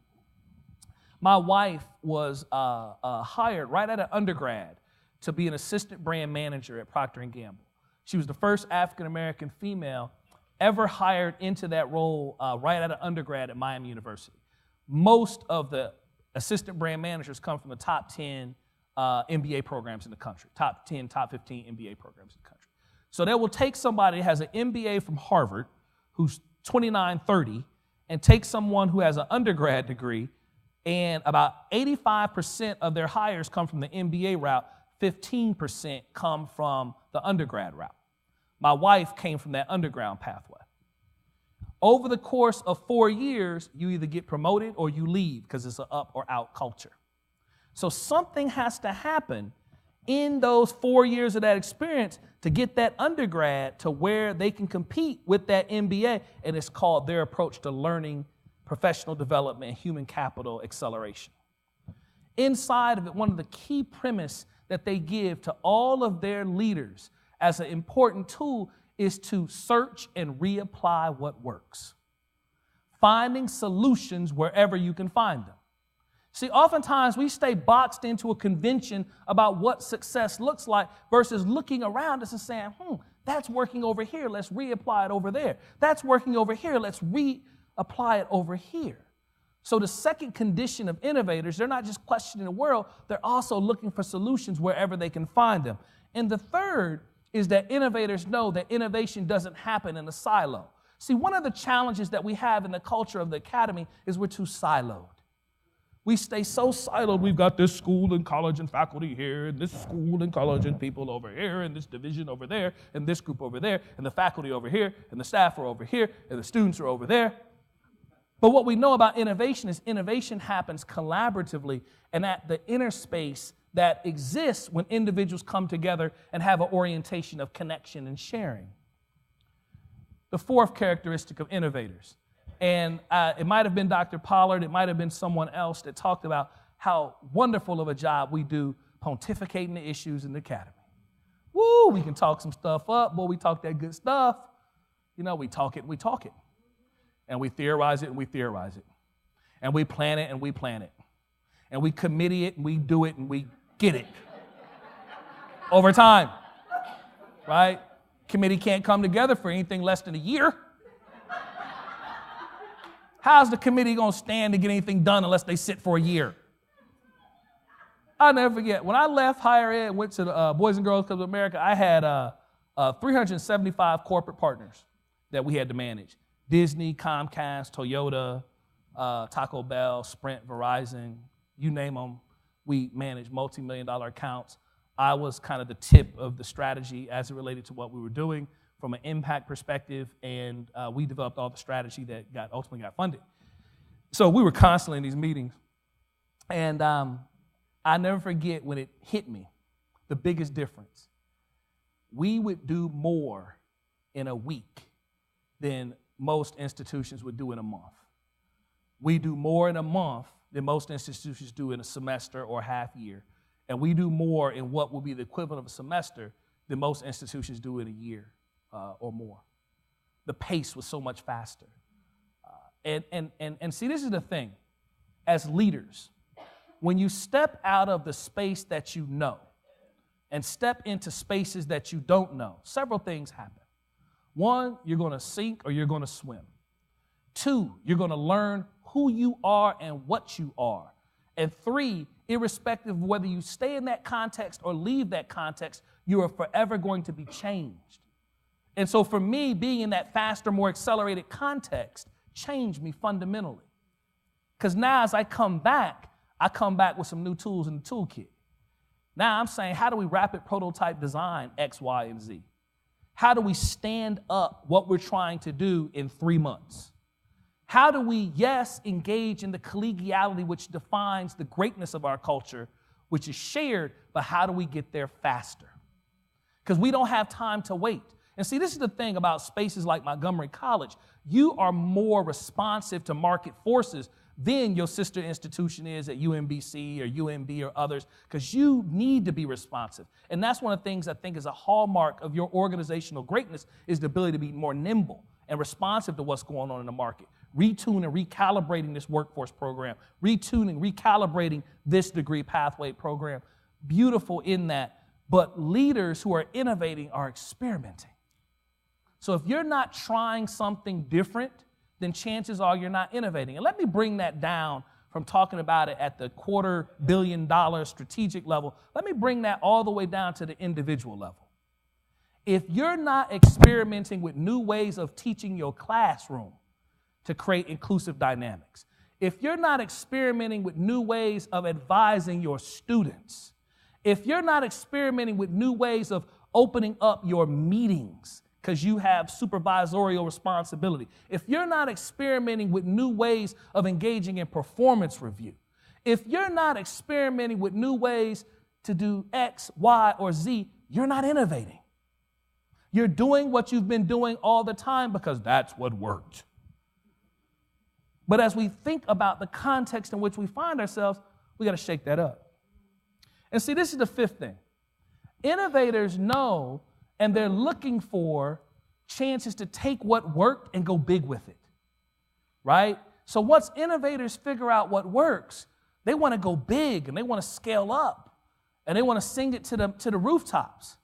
S2: My wife was hired right out of undergrad to be an assistant brand manager at Procter & Gamble. She was the first African-American female ever hired into that role right out of undergrad at Miami University. Most of the assistant brand managers come from the top 10 MBA programs in the country, top 10, top 15 MBA programs in the country. So they will take somebody who has an MBA from Harvard, who's 29, 30, and take someone who has an undergrad degree, and about 85% of their hires come from the MBA route, 15% come from the undergrad route. My wife came from that underground pathway. Over the course of 4 years, you either get promoted or you leave because it's an up or out culture. So something has to happen in those 4 years of that experience to get that undergrad to where they can compete with that MBA, and it's called their approach to learning, professional development, and human capital acceleration. Inside of it, one of the key premises that they give to all of their leaders as an important tool is to search and reapply what works. Finding solutions wherever you can find them. See, oftentimes we stay boxed into a convention about what success looks like versus looking around us and saying, that's working over here, let's reapply it over there. That's working over here, let's reapply it over here. So the second condition of innovators, they're not just questioning the world, they're also looking for solutions wherever they can find them. And the third is that innovators know that innovation doesn't happen in a silo. See, one of the challenges that we have in the culture of the academy is we're too siloed. We stay so siloed. We've got this school and college and faculty here, and this school and college and people over here, and this division over there, and this group over there, and the faculty over here, and the staff are over here, and the students are over there. But what we know about innovation is innovation happens collaboratively and at the inner space that exists when individuals come together and have an orientation of connection and sharing. The fourth characteristic of innovators, and it might have been Dr. Pollard, it might have been someone else that talked about how wonderful of a job we do pontificating the issues in the academy. Woo, we can talk some stuff up, boy, we talk that good stuff. You know, we talk it and we talk it. And we theorize it and we theorize it. And we plan it and we plan it. And we committee it and we do it and we get it. Over time, right? Committee can't come together for anything less than a year. How's the committee going to stand to get anything done unless they sit for a year? I'll never forget, when I left higher ed and went to the Boys and Girls Club of America, I had 375 corporate partners that we had to manage. Disney, Comcast, Toyota, Taco Bell, Sprint, Verizon, you name them. We managed multi-million-dollar accounts. I was kind of the tip of the strategy as it related to what we were doing. from an impact perspective, and we developed all the strategy that ultimately got funded. So we were constantly in these meetings, and I never forget when it hit me, the biggest difference. We would do more in a week than most institutions would do in a month. We do more in a month than most institutions do in a semester or half year. And we do more in what will be the equivalent of a semester than most institutions do in a year or more. The pace was so much faster. And see, this is the thing. As leaders, when you step out of the space that you know and step into spaces that you don't know, several things happen. One, you're going to sink or you're going to swim. Two, you're going to learn who you are and what you are. And three, irrespective of whether you stay in that context or leave that context, you are forever going to be changed. And so for me, being in that faster, more accelerated context changed me fundamentally. Because now as I come back with some new tools in the toolkit. Now I'm saying, how do we rapid prototype design X, Y, and Z? How do we stand up what we're trying to do in 3 months? How do we, yes, engage in the collegiality which defines the greatness of our culture, which is shared, but how do we get there faster? Because we don't have time to wait. And see, this is the thing about spaces like Montgomery College. You are more responsive to market forces than your sister institution is at UMBC or UMB or others, because you need to be responsive. And that's one of the things I think is a hallmark of your organizational greatness, is the ability to be more nimble and responsive to what's going on in the market. Retuning and recalibrating this workforce program, retuning, recalibrating this degree pathway program. Beautiful in that, but leaders who are innovating are experimenting. So if you're not trying something different, then chances are you're not innovating. And let me bring that down from talking about it at the $250 million strategic level. Let me bring that all the way down to the individual level. If you're not experimenting with new ways of teaching your classroom to create inclusive dynamics, if you're not experimenting with new ways of advising your students, if you're not experimenting with new ways of opening up your meetings because you have supervisorial responsibility, if you're not experimenting with new ways of engaging in performance review, if you're not experimenting with new ways to do X, Y, or Z, you're not innovating. You're doing what you've been doing all the time because that's what worked. But as we think about the context in which we find ourselves, we got to shake that up. And see, this is the fifth thing. Innovators know, and they're looking for chances to take what worked and go big with it, right? So once innovators figure out what works, they want to go big and they want to scale up and they want to sing it to the rooftops,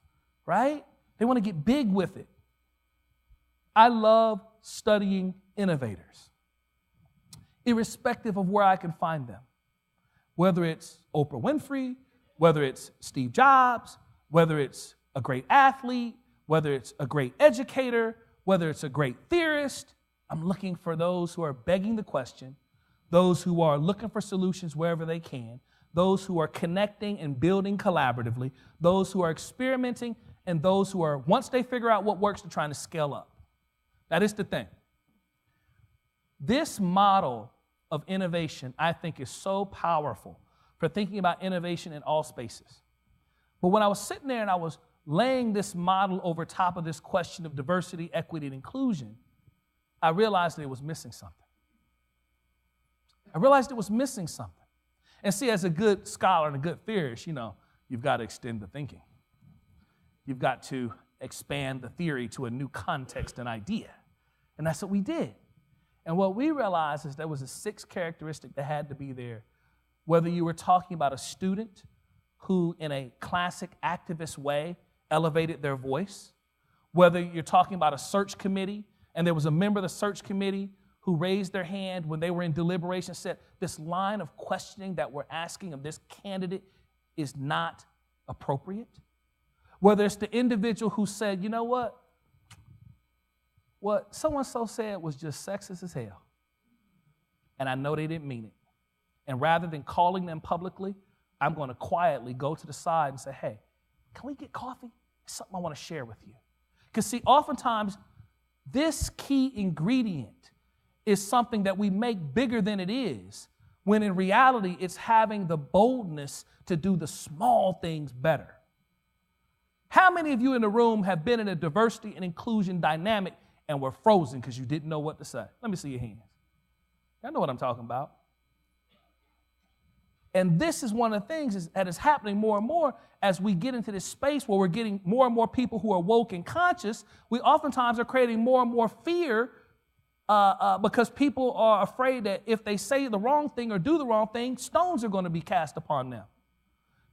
S2: right? They want to get big with it. I love studying innovators, irrespective of where I can find them, whether it's Oprah Winfrey, whether it's Steve Jobs, whether it's a great athlete, whether it's a great educator, whether it's a great theorist. I'm looking for those who are begging the question, those who are looking for solutions wherever they can, those who are connecting and building collaboratively, those who are experimenting, and those who are, once they figure out what works, they're trying to scale up. That is the thing. This model of innovation, I think, is so powerful for thinking about innovation in all spaces. But when I was sitting there and I was laying this model over top of this question of diversity, equity, and inclusion, I realized that it was missing something. And see, as a good scholar and a good theorist, you've got to extend the thinking. You've got to expand the theory to a new context and idea. And that's what we did. And what we realized is there was a sixth characteristic that had to be there. Whether you were talking about a student who, in a classic activist way, elevated their voice, whether you're talking about a search committee, and there was a member of the search committee who raised their hand when they were in deliberation and said, this line of questioning that we're asking of this candidate is not appropriate. Whether it's the individual who said, you know what so-and-so said was just sexist as hell, and I know they didn't mean it. And rather than calling them publicly, I'm going to quietly go to the side and say, hey, can we get coffee? It's something I want to share with you. Because see, oftentimes, this key ingredient is something that we make bigger than it is, when in reality, it's having the boldness to do the small things better. How many of you in the room have been in a diversity and inclusion dynamic and were frozen because you didn't know what to say? Let me see your hands. Y'all know what I'm talking about. And this is one of the things that is happening more and more as we get into this space where we're getting more and more people who are woke and conscious. We oftentimes are creating more and more fear because people are afraid that if they say the wrong thing or do the wrong thing, stones are going to be cast upon them.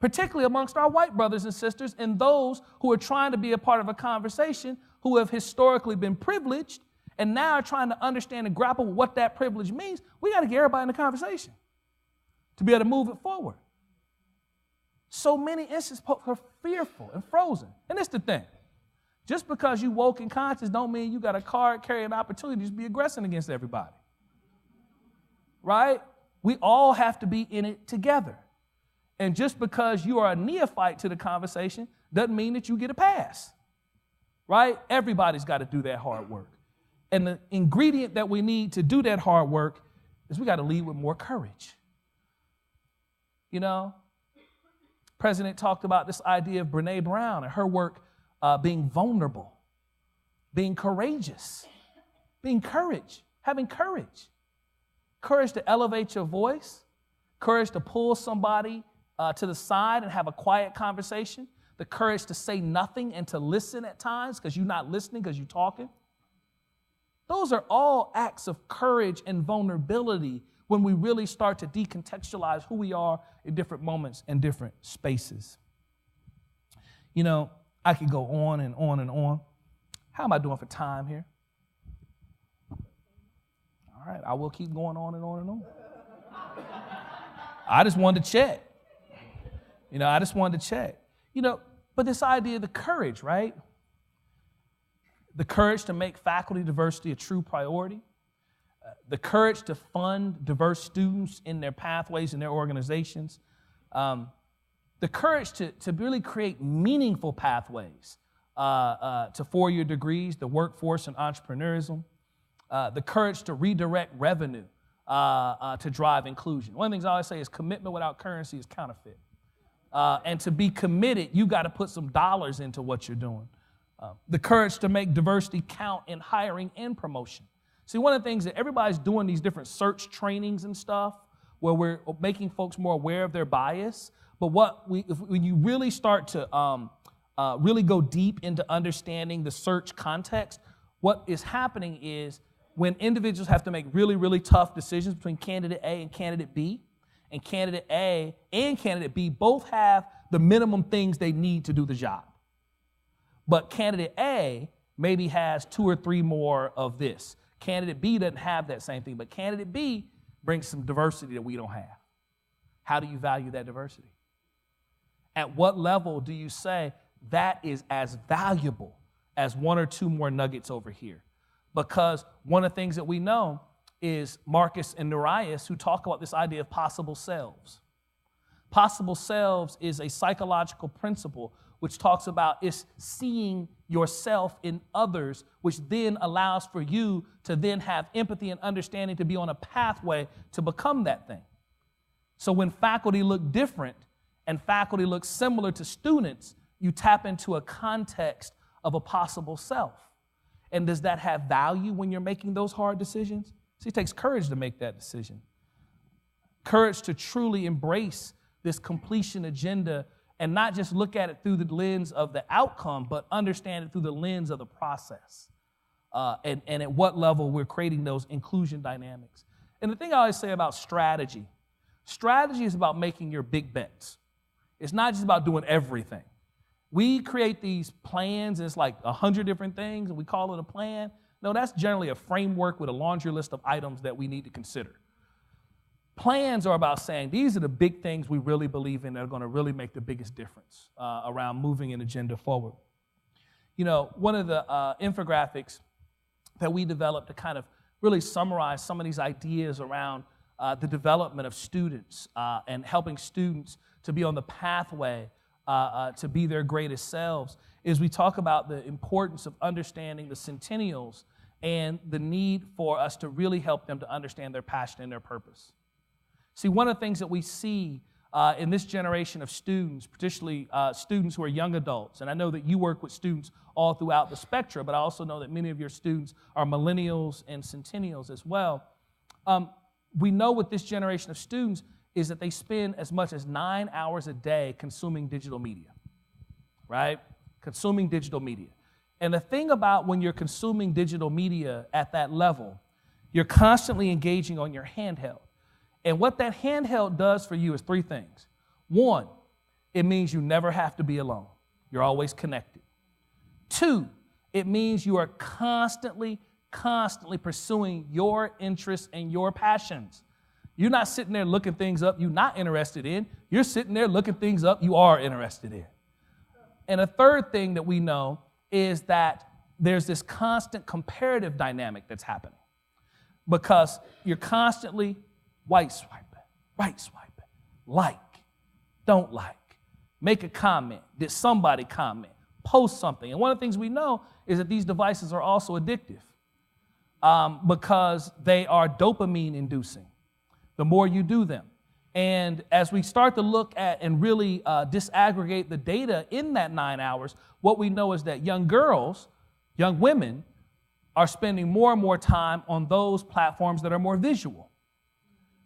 S2: Particularly amongst our white brothers and sisters and those who are trying to be a part of a conversation who have historically been privileged and now are trying to understand and grapple with what that privilege means. We got to get everybody in the conversation to be able to move it forward. So many instances are fearful and frozen. And it's the thing. Just because you woke and conscious don't mean you got a card carrying opportunity to just be aggressing against everybody. Right? We all have to be in it together. And just because you are a neophyte to the conversation doesn't mean that you get a pass. Right? Everybody's got to do that hard work. And the ingredient that we need to do that hard work is we got to lead with more courage. You know, President talked about this idea of Brené Brown and her work being vulnerable, being courageous, having courage. Courage to elevate your voice, courage to pull somebody to the side and have a quiet conversation, the courage to say nothing and to listen at times because you're not listening because you're talking. Those are all acts of courage and vulnerability when we really start to decontextualize who we are in different moments and different spaces. You know, I could go on and on and on. How am I doing for time here? All right, I will keep going on and on and on. I just wanted to check. But this idea of the courage, right? The courage to make faculty diversity a true priority. The courage to fund diverse students in their pathways and their organizations. The courage to really create meaningful pathways to four-year degrees, the workforce and entrepreneurism. The courage to redirect revenue to drive inclusion. One of the things I always say is commitment without currency is counterfeit. And to be committed, you got to put some dollars into what you're doing. The courage to make diversity count in hiring and promotion. See, one of the things that everybody's doing these different search trainings and stuff where we're making folks more aware of their bias. But when you really start to really go deep into understanding the search context, what is happening is when individuals have to make really, really tough decisions between candidate A and candidate B, and candidate A and candidate B both have the minimum things they need to do the job. But candidate A maybe has 2 or 3 more of this. Candidate B doesn't have that same thing, but candidate B brings some diversity that we don't have. How do you value that diversity? At what level do you say that is as valuable as 1 or 2 more nuggets over here? Because one of the things that we know is Marcus and Neurias, who talk about this idea of possible selves. Possible selves is a psychological principle which talks about is seeing yourself in others, which then allows for you to then have empathy and understanding to be on a pathway to become that thing. So when faculty look different and faculty look similar to students, you tap into a context of a possible self. And does that have value when you're making those hard decisions? See, it takes courage to make that decision. Courage to truly embrace this completion agenda and not just look at it through the lens of the outcome, but understand it through the lens of the process. And at what level we're creating those inclusion dynamics. And the thing I always say about strategy is about making your big bets. It's not just about doing everything. We create these plans, and it's like 100 different things, and we call it a plan. No, that's generally a framework with a laundry list of items that we need to consider. Plans are about saying, these are the big things we really believe in that are going to really make the biggest difference around moving an agenda forward. You know, one of the infographics that we developed to kind of really summarize some of these ideas around the development of students and helping students to be on the pathway to be their greatest selves, is we talk about the importance of understanding the centennials and the need for us to really help them to understand their passion and their purpose. See, one of the things that we see in this generation of students, particularly students who are young adults, and I know that you work with students all throughout the spectrum, but I also know that many of your students are millennials and centennials as well. We know with this generation of students is that they spend as much as 9 hours a day consuming digital media, right? Consuming digital media. And the thing about when you're consuming digital media at that level, you're constantly engaging on your handheld. And what that handheld does for you is three things. One, it means you never have to be alone. You're always connected. Two, it means you are constantly pursuing your interests and your passions. You're not sitting there looking things up you're not interested in. You're sitting there looking things up you are interested in. And a third thing that we know is that there's this constant comparative dynamic that's happening because you're constantly right swiping, like, don't like, make a comment, did somebody comment, post something. And one of the things we know is that these devices are also addictive because they are dopamine inducing the more you do them. And as we start to look at and really disaggregate the data in that 9 hours, what we know is that young girls, young women, are spending more and more time on those platforms that are more visual,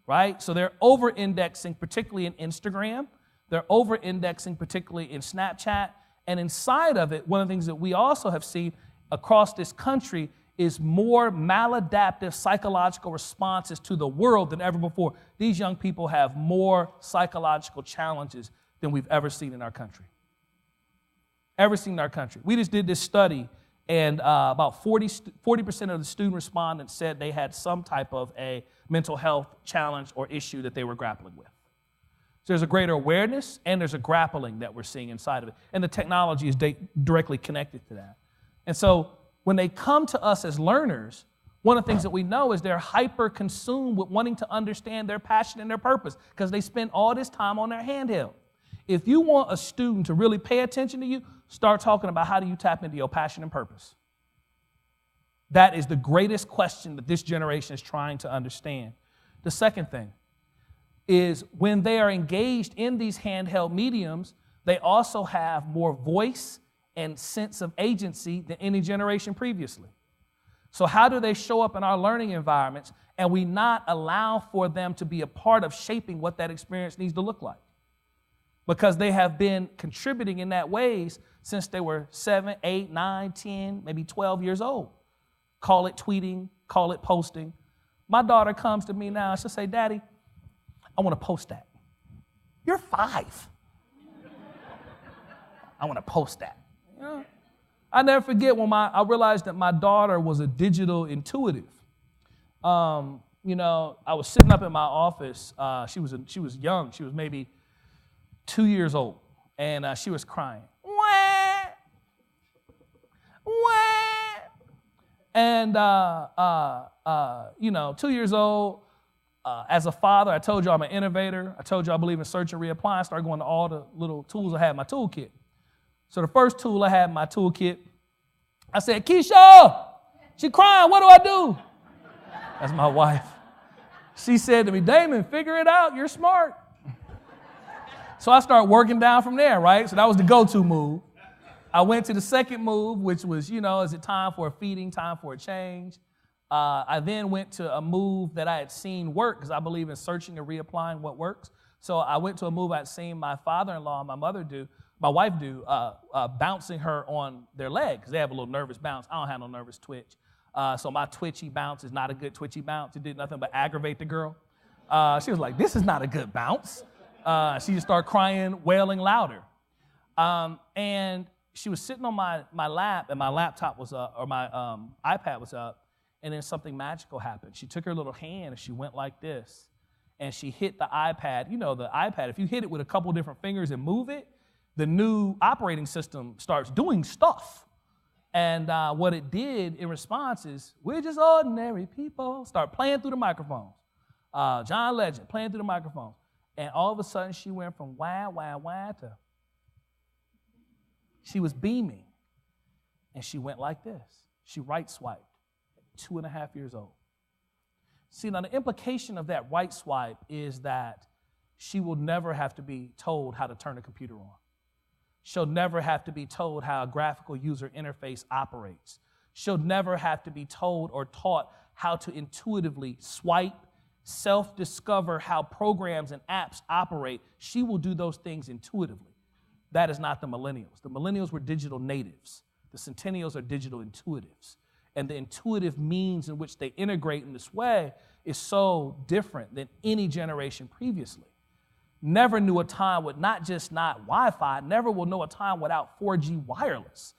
S2: right? So they're over-indexing, particularly in Instagram. They're over-indexing, particularly in Snapchat. And inside of it, one of the things that we also have seen across this country is more maladaptive psychological responses to the world than ever before. These young people have more psychological challenges than we've ever seen in our country. We just did this study, and about 40% of the student respondents said they had some type of a mental health challenge or issue that they were grappling with. So there's a greater awareness and there's a grappling that we're seeing inside of it. And the technology is directly connected to that. And so when they come to us as learners, one of the things that we know is they're hyper-consumed with wanting to understand their passion and their purpose because they spend all this time on their handheld. If you want a student to really pay attention to you, start talking about how do you tap into your passion and purpose. That is the greatest question that this generation is trying to understand. The second thing is when they are engaged in these handheld mediums, they also have more voice and sense of agency than any generation previously. So how do they show up in our learning environments and we not allow for them to be a part of shaping what that experience needs to look like? Because they have been contributing in that ways since they were 7, 8, 9, 10, maybe 12 years old. Call it tweeting, call it posting. My daughter comes to me now and she'll say, Daddy, I want to post that. You're 5. I want to post that. You know? I never forget when I realized that my daughter was a digital intuitive. I was sitting up in my office. She was young. She was maybe 2 years old, and she was crying. Wah! Wah! And 2 years old. As a father, I told you I'm an innovator. I told you I believe in search and reapply. I started going to all the little tools I had in my toolkit. So the first tool I had in my toolkit, I said, Keisha, she crying, what do I do? That's my wife. She said to me, Damon, figure it out, you're smart. So I started working down from there, right? So that was the go-to move. I went to the second move, which was, is it time for a feeding, time for a change? I then went to a move that I had seen work because I believe in searching and reapplying what works. So I went to a move I'd seen my father-in-law and my wife do, bouncing her on their leg because they have a little nervous bounce. I don't have no nervous twitch. So my twitchy bounce is not a good twitchy bounce. It did nothing but aggravate the girl. She was like, this is not a good bounce. She just started crying, wailing louder. And she was sitting on my lap and my laptop was up, or my iPad was up. And then something magical happened. She took her little hand and she went like this. And she hit the iPad. You know, the iPad, if you hit it with a couple different fingers and move it, the new operating system starts doing stuff. And what it did in response is, we're just ordinary people. Start playing through the microphones. John Legend playing through the microphones. And all of a sudden she went from wah, wah, wah to She was beaming, and she went like this. She right swiped at 2.5 years old. See, now the implication of that right swipe is that she will never have to be told how to turn a computer on. She'll never have to be told how a graphical user interface operates. She'll never have to be told or taught how to intuitively swipe, self-discover how programs and apps operate. She will do those things intuitively. That is not the millennials. The millennials were digital natives. The centennials are digital intuitives. And the intuitive means in which they integrate in this way is so different than any generation previously. Never knew a time with not Wi-Fi, never will know a time without 4G wireless.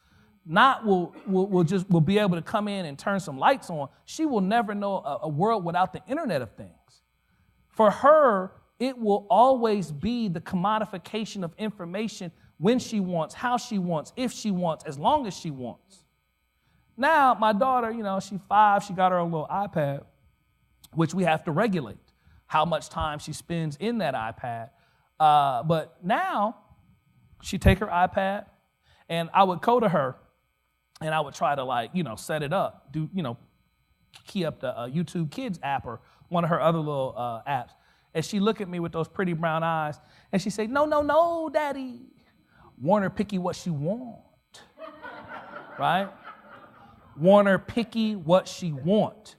S2: Not will be able to come in and turn some lights on. She will never know a world without the Internet of Things. For her, it will always be the commodification of information when she wants, how she wants, if she wants, as long as she wants. Now, my daughter, she's 5, she got her own little iPad, which we have to regulate how much time she spends in that iPad. But now, she'd take her iPad, and I would go to her, and I would try to, set it up, key up the YouTube Kids app or one of her other little apps. And she look at me with those pretty brown eyes, and she say, no, Daddy. Warner picky what she want, right? Warner picky what she want,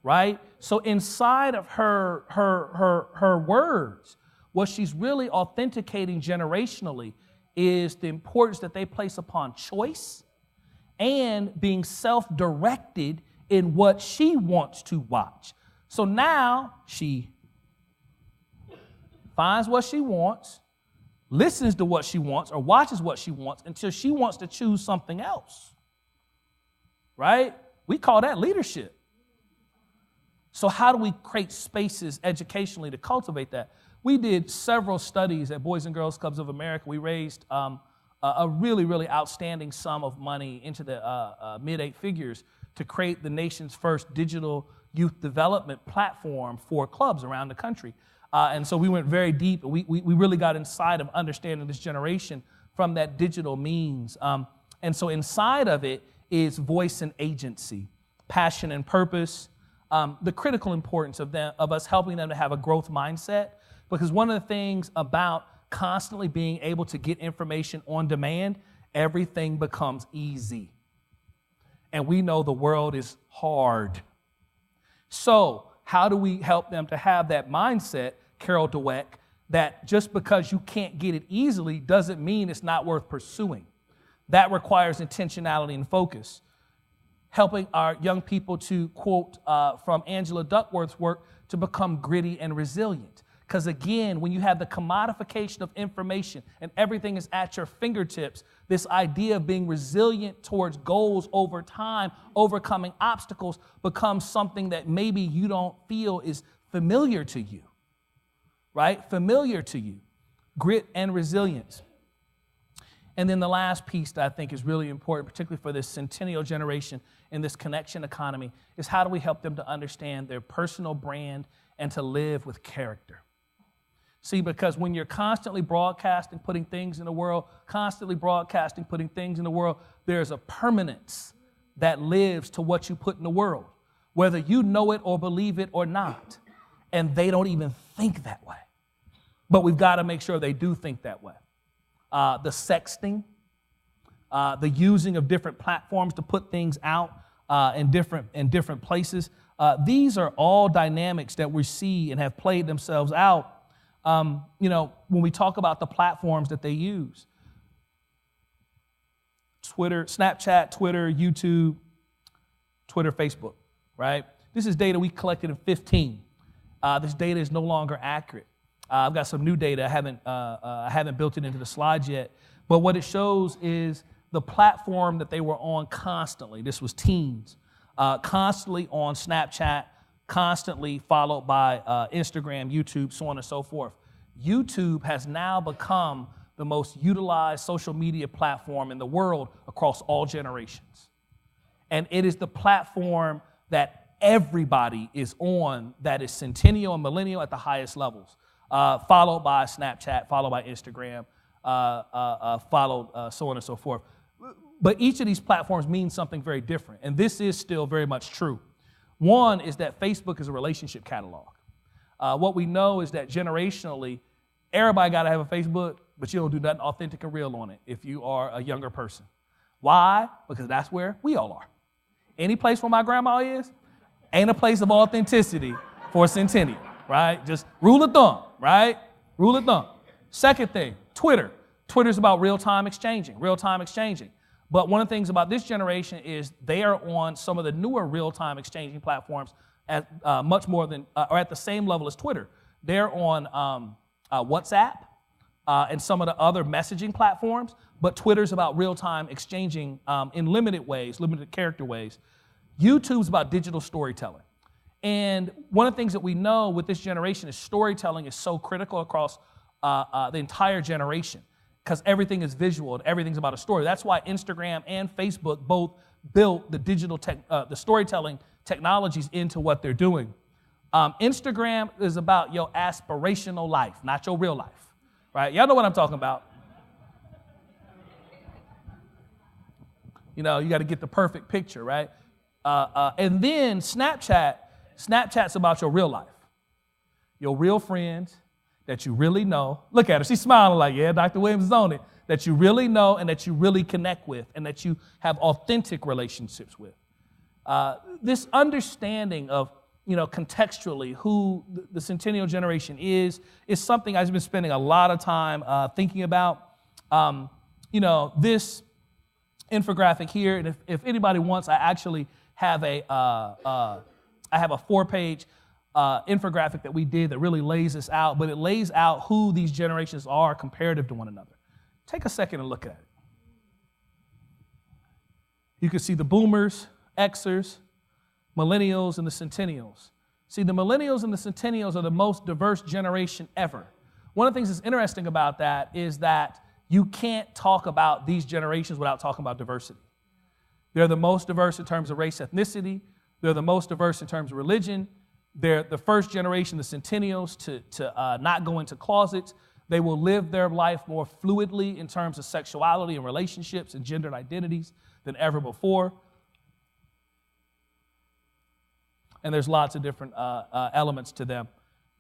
S2: right? So inside of her words, what she's really authenticating generationally is the importance that they place upon choice and being self-directed in what she wants to watch. So now she finds what she wants, listens to what she wants, or watches what she wants until she wants to choose something else, right? We call that leadership. So how do we create spaces educationally to cultivate that? We did several studies at Boys and Girls Clubs of America. We raised a really, really outstanding sum of money into the mid-8 figures to create the nation's first digital youth development platform for clubs around the country. And so we went very deep. We really got inside of understanding this generation from that digital means. And so inside of it is voice and agency, passion and purpose, the critical importance of us helping them to have a growth mindset. Because one of the things about constantly being able to get information on demand, everything becomes easy. And we know the world is hard. So how do we help them to have that mindset, Carol Dweck, that just because you can't get it easily doesn't mean it's not worth pursuing? That requires intentionality and focus. Helping our young people to, quote from Angela Duckworth's work, to become gritty and resilient. Because again, when you have the commodification of information and everything is at your fingertips, this idea of being resilient towards goals over time, overcoming obstacles, becomes something that maybe you don't feel is familiar to you, right? Familiar to you. Grit and resilience. And then the last piece that I think is really important, particularly for this centennial generation in this connection economy, is how do we help them to understand their personal brand and to live with character? See, because when you're constantly broadcasting, putting things in the world, there's a permanence that lives to what you put in the world, whether you know it or believe it or not. And they don't even think that way. But we've got to make sure they do think that way. The sexting, the using of different platforms to put things out in different places. These are all dynamics that we see and have played themselves out. When we talk about the platforms that they use, Twitter, Snapchat, Twitter, YouTube, Twitter, Facebook, right? This is data we collected in 2015. This data is no longer accurate. I've got some new data. I haven't built it into the slides yet. But what it shows is the platform that they were on constantly. This was teens, constantly on Snapchat, constantly followed by Instagram, YouTube, so on and so forth. YouTube has now become the most utilized social media platform in the world across all generations. And it is the platform that everybody is on that is centennial and millennial at the highest levels, followed by Snapchat, followed by Instagram. followed, so on and so forth. But each of these platforms means something very different, and this is still very much true. One is that Facebook is a relationship catalog. What we know is that generationally, everybody got to have a Facebook, but you don't do nothing authentic and real on it if you are a younger person. Why? Because that's where we all are. Any place where my grandma is ain't a place of authenticity for a centennial, right? Just rule of thumb, right? Rule of thumb. Second thing, Twitter. Twitter's about real-time exchanging. But one of the things about this generation is they are on some of the newer real-time exchanging platforms at much more than, or at the same level as Twitter. They're on WhatsApp and some of the other messaging platforms, but Twitter's about real-time exchanging in limited ways, limited character ways. YouTube's about digital storytelling. And one of the things that we know with this generation is storytelling is so critical across the entire generation, because everything is visual and everything's about a story. That's why Instagram and Facebook both built the the storytelling technologies into what they're doing. Instagram is about your aspirational life, not your real life, right? Y'all know what I'm talking about. You know, you got to get the perfect picture, right? And then Snapchat's about your real life, your real friends that you really know. Look at her, she's smiling like, yeah, Dr. Williams is on it. That you really know and that you really connect with and that you have authentic relationships with. This understanding of, you know, contextually who the centennial generation is something I've been spending a lot of time thinking about. You know, this infographic here, and if anybody wants, I actually have a 4-page infographic that we did that really lays this out, but it lays out who these generations are comparative to one another. Take a second and look at it. You can see the boomers, Xers, millennials, and the centennials. See, the millennials and the centennials are the most diverse generation ever. One of the things that's interesting about that is that you can't talk about these generations without talking about diversity. They're the most diverse in terms of race, ethnicity. They're the most diverse in terms of religion. They're the first generation, the centennials, to not go into closets. They will live their life more fluidly in terms of sexuality and relationships and gendered identities than ever before. And there's lots of different elements to them.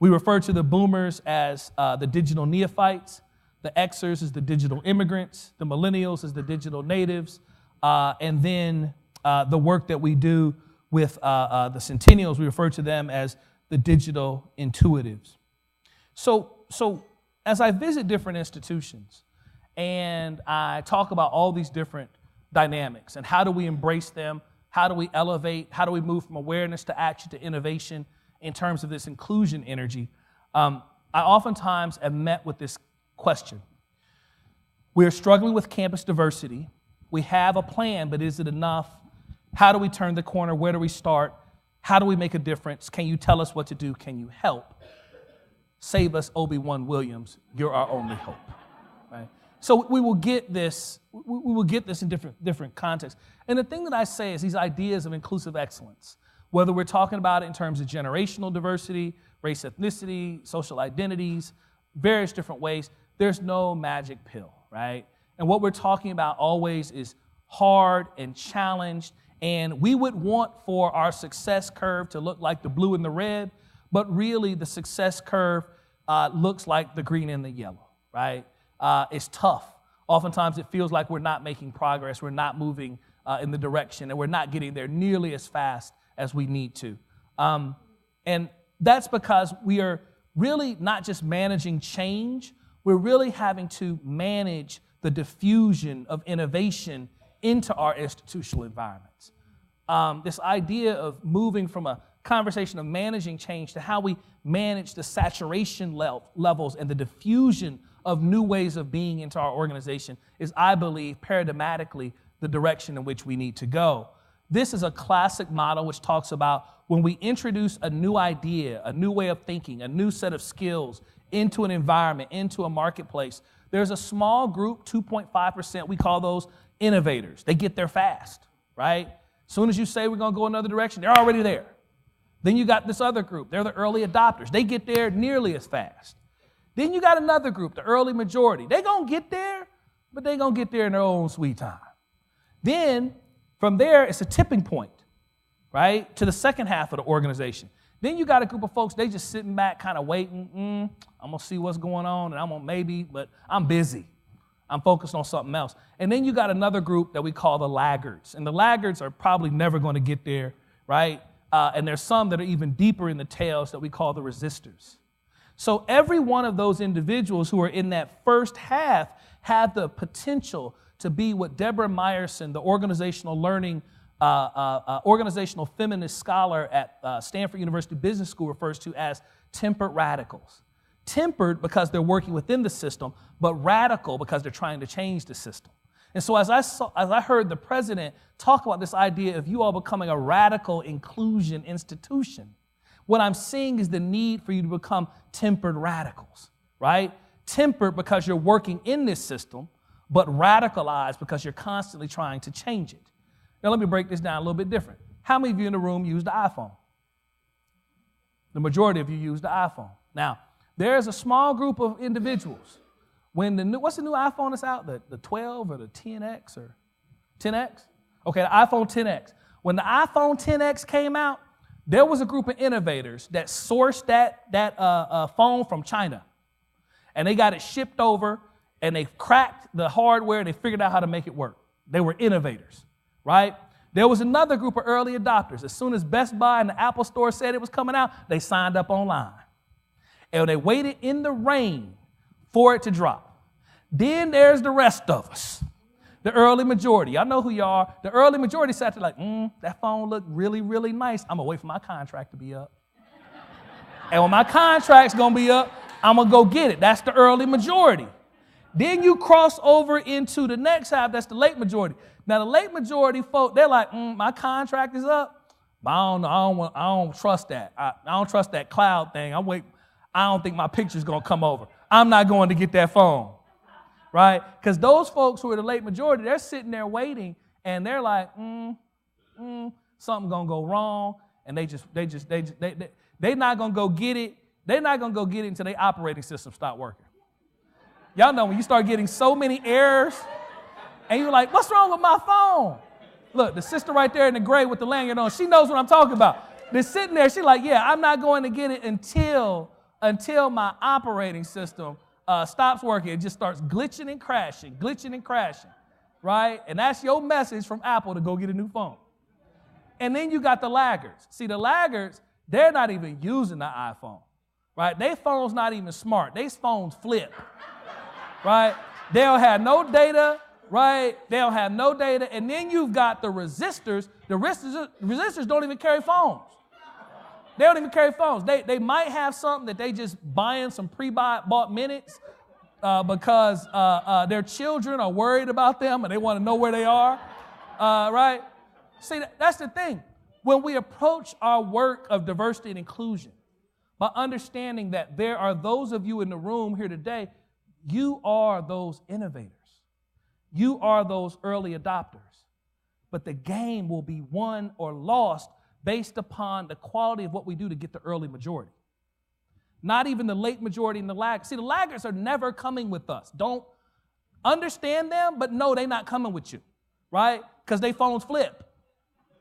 S2: We refer to the boomers as the digital neophytes. The Xers is the digital immigrants. The millennials is the digital natives. And then the work that we do with the centennials, we refer to them as the digital intuitives. So as I visit different institutions and I talk about all these different dynamics and how do we embrace them, how do we elevate, how do we move from awareness to action to innovation in terms of this inclusion energy, I oftentimes am met with this question. We are struggling with campus diversity. We have a plan, but is it enough? How do we turn the corner? Where do we start? How do we make a difference? Can you tell us what to do? Can you help? Save us, Obi-Wan Williams. You're our only hope. Right? So we will get this. We will get this in different contexts. And the thing that I say is these ideas of inclusive excellence, whether we're talking about it in terms of generational diversity, race, ethnicity, social identities, various different ways, there's no magic pill, right? And what we're talking about always is hard and challenged. And we would want for our success curve to look like the blue and the red, but really the success curve looks like the green and the yellow, right? It's tough. Oftentimes it feels like we're not making progress, we're not moving in the direction, and we're not getting there nearly as fast as we need to. And that's because we are really not just managing change, we're really having to manage the diffusion of innovation into our institutional environments. This idea of moving from a conversation of managing change to how we manage the saturation levels and the diffusion of new ways of being into our organization is, I believe, paradigmatically the direction in which we need to go. This is a classic model which talks about when we introduce a new idea, a new way of thinking, a new set of skills into an environment, into a marketplace, there's a small group, 2.5%, we call those innovators. They get there fast, right? As soon as you say we're going to go another direction, they're already there. Then you got this other group. They're the early adopters. They get there nearly as fast. Then you got another group, the early majority. They're going to get there, but they're going to get there in their own sweet time. Then from there, it's a tipping point, right, to the second half of the organization. Then you got a group of folks, they just sitting back kind of waiting. I'm going to see what's going on, and I'm going to maybe, but I'm busy. I'm focused on something else. And then you got another group that we call the laggards. And the laggards are probably never going to get there, right? And there's some that are even deeper in the tails that we call the resistors. So every one of those individuals who are in that first half have the potential to be what Deborah Meyerson, the organizational learning, organizational feminist scholar at Stanford University Business School, refers to as tempered radicals. Tempered because they're working within the system, but radical because they're trying to change the system. And so as I heard the president talk about this idea of you all becoming a radical inclusion institution, what I'm seeing is the need for you to become tempered radicals, right? Tempered because you're working in this system, but radicalized because you're constantly trying to change it. Now let me break this down a little bit different. How many of you in the room use the iPhone? The majority of you use the iPhone. Now, there's a small group of individuals. What's the new iPhone that's out? The 12 or the 10X or 10X? Okay, the iPhone 10X. When the iPhone 10X came out, there was a group of innovators that sourced that phone from China. And they got it shipped over, and they cracked the hardware, and they figured out how to make it work. They were innovators, right? There was another group of early adopters. As soon as Best Buy and the Apple Store said it was coming out, they signed up online. And they waited in the rain for it to drop. Then there's the rest of us, the early majority. Y'all know who you are. The early majority sat there like, that phone looked really, really nice. I'm going to wait for my contract to be up. And when my contract's going to be up, I'm going to go get it. That's the early majority. Then you cross over into the next half. That's the late majority. Now, the late majority folk, they're like, my contract is up. But I don't trust that. I don't trust that cloud thing. I don't think my picture's going to come over. I'm not going to get that phone, right? Because those folks who are the late majority, they're sitting there waiting, and they're like, something's going to go wrong, and they're not going to go get it. They're not going to go get it until their operating system stop working. Y'all know when you start getting so many errors, and you're like, what's wrong with my phone? Look, the sister right there in the gray with the lanyard on, she knows what I'm talking about. They're sitting there, she's like, yeah, I'm not going to get it until my operating system stops working. It just starts glitching and crashing, right? And that's your message from Apple to go get a new phone. And then you got the laggards. See, the laggards, they're not even using the iPhone, right? Their phone's not even smart. Their phones flip, right? They don't have no data, right? They don't have no data. And then you've got the resistors. The resistors don't even carry phones. They don't even carry phones. They might have something that they just buying some pre-bought minutes because their children are worried about them and they want to know where they are, right? See, that's the thing. When we approach our work of diversity and inclusion by understanding that there are those of you in the room here today, you are those innovators. You are those early adopters. But the game will be won or lost based upon the quality of what we do to get the early majority. Not even the late majority and the laggards. See, the laggards are never coming with us. Don't understand them, but no, they're not coming with you, right? Because they phones flip,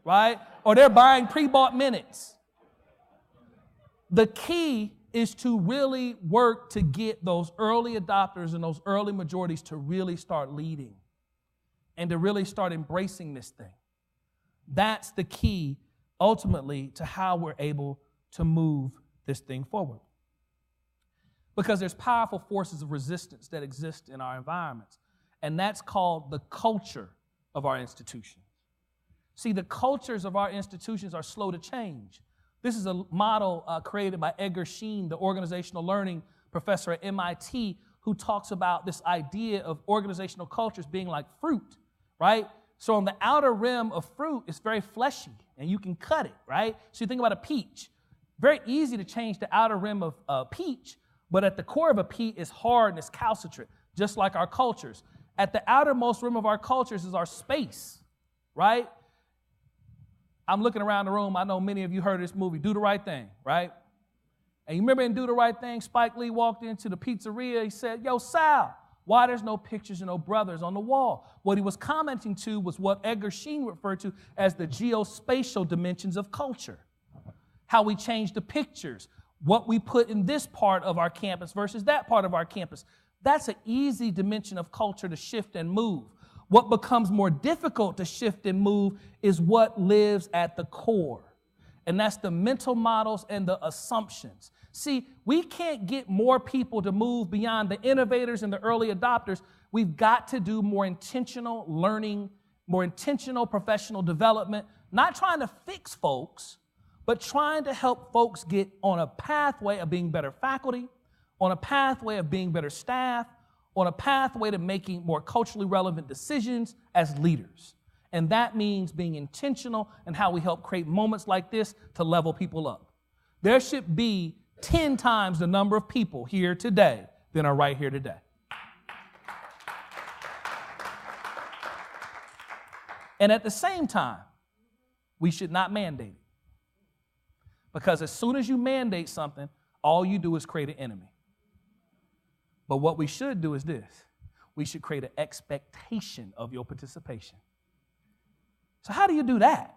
S2: right? Or they're buying pre-bought minutes. The key is to really work to get those early adopters and those early majorities to really start leading and to really start embracing this thing. That's the key ultimately to how we're able to move this thing forward. Because there's powerful forces of resistance that exist in our environments, and that's called the culture of our institutions. See, the cultures of our institutions are slow to change. This is a model created by Edgar Sheen, the organizational learning professor at MIT, who talks about this idea of organizational cultures being like fruit, right? So on the outer rim of fruit, it's very fleshy, and you can cut it, right? So you think about a peach. Very easy to change the outer rim of a peach, but at the core of a peach is hard and it's calcitrant, just like our cultures. At the outermost rim of our cultures is our space, right? I'm looking around the room. I know many of you heard of this movie, Do the Right Thing, right? And you remember in Do the Right Thing, Spike Lee walked into the pizzeria. He said, yo, Sal, why there's no pictures of no brothers on the wall? What he was commenting to was what Edgar Sheen referred to as the geospatial dimensions of culture. How we change the pictures, what we put in this part of our campus versus that part of our campus. That's an easy dimension of culture to shift and move. What becomes more difficult to shift and move is what lives at the core. And that's the mental models and the assumptions. See, we can't get more people to move beyond the innovators and the early adopters. We've got to do more intentional learning, more intentional professional development, not trying to fix folks, but trying to help folks get on a pathway of being better faculty, on a pathway of being better staff, on a pathway to making more culturally relevant decisions as leaders. And that means being intentional in how we help create moments like this to level people up. There should be 10 times the number of people here today than are right here today. And at the same time, we should not mandate it. Because as soon as you mandate something, all you do is create an enemy. But what we should do is this. We should create an expectation of your participation. So how do you do that?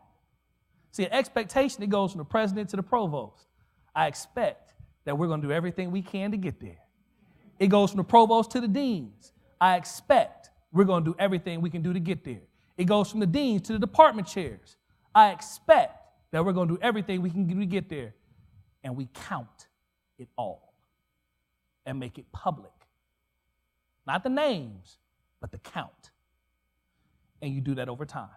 S2: See, an expectation, it goes from the president to the provost. I expect that we're going to do everything we can to get there. It goes from the provost to the deans. I expect we're going to do everything we can do to get there. It goes from the deans to the department chairs. I expect that we're going to do everything we can do to get there. And we count it all and make it public. Not the names, but the count. And you do that over time.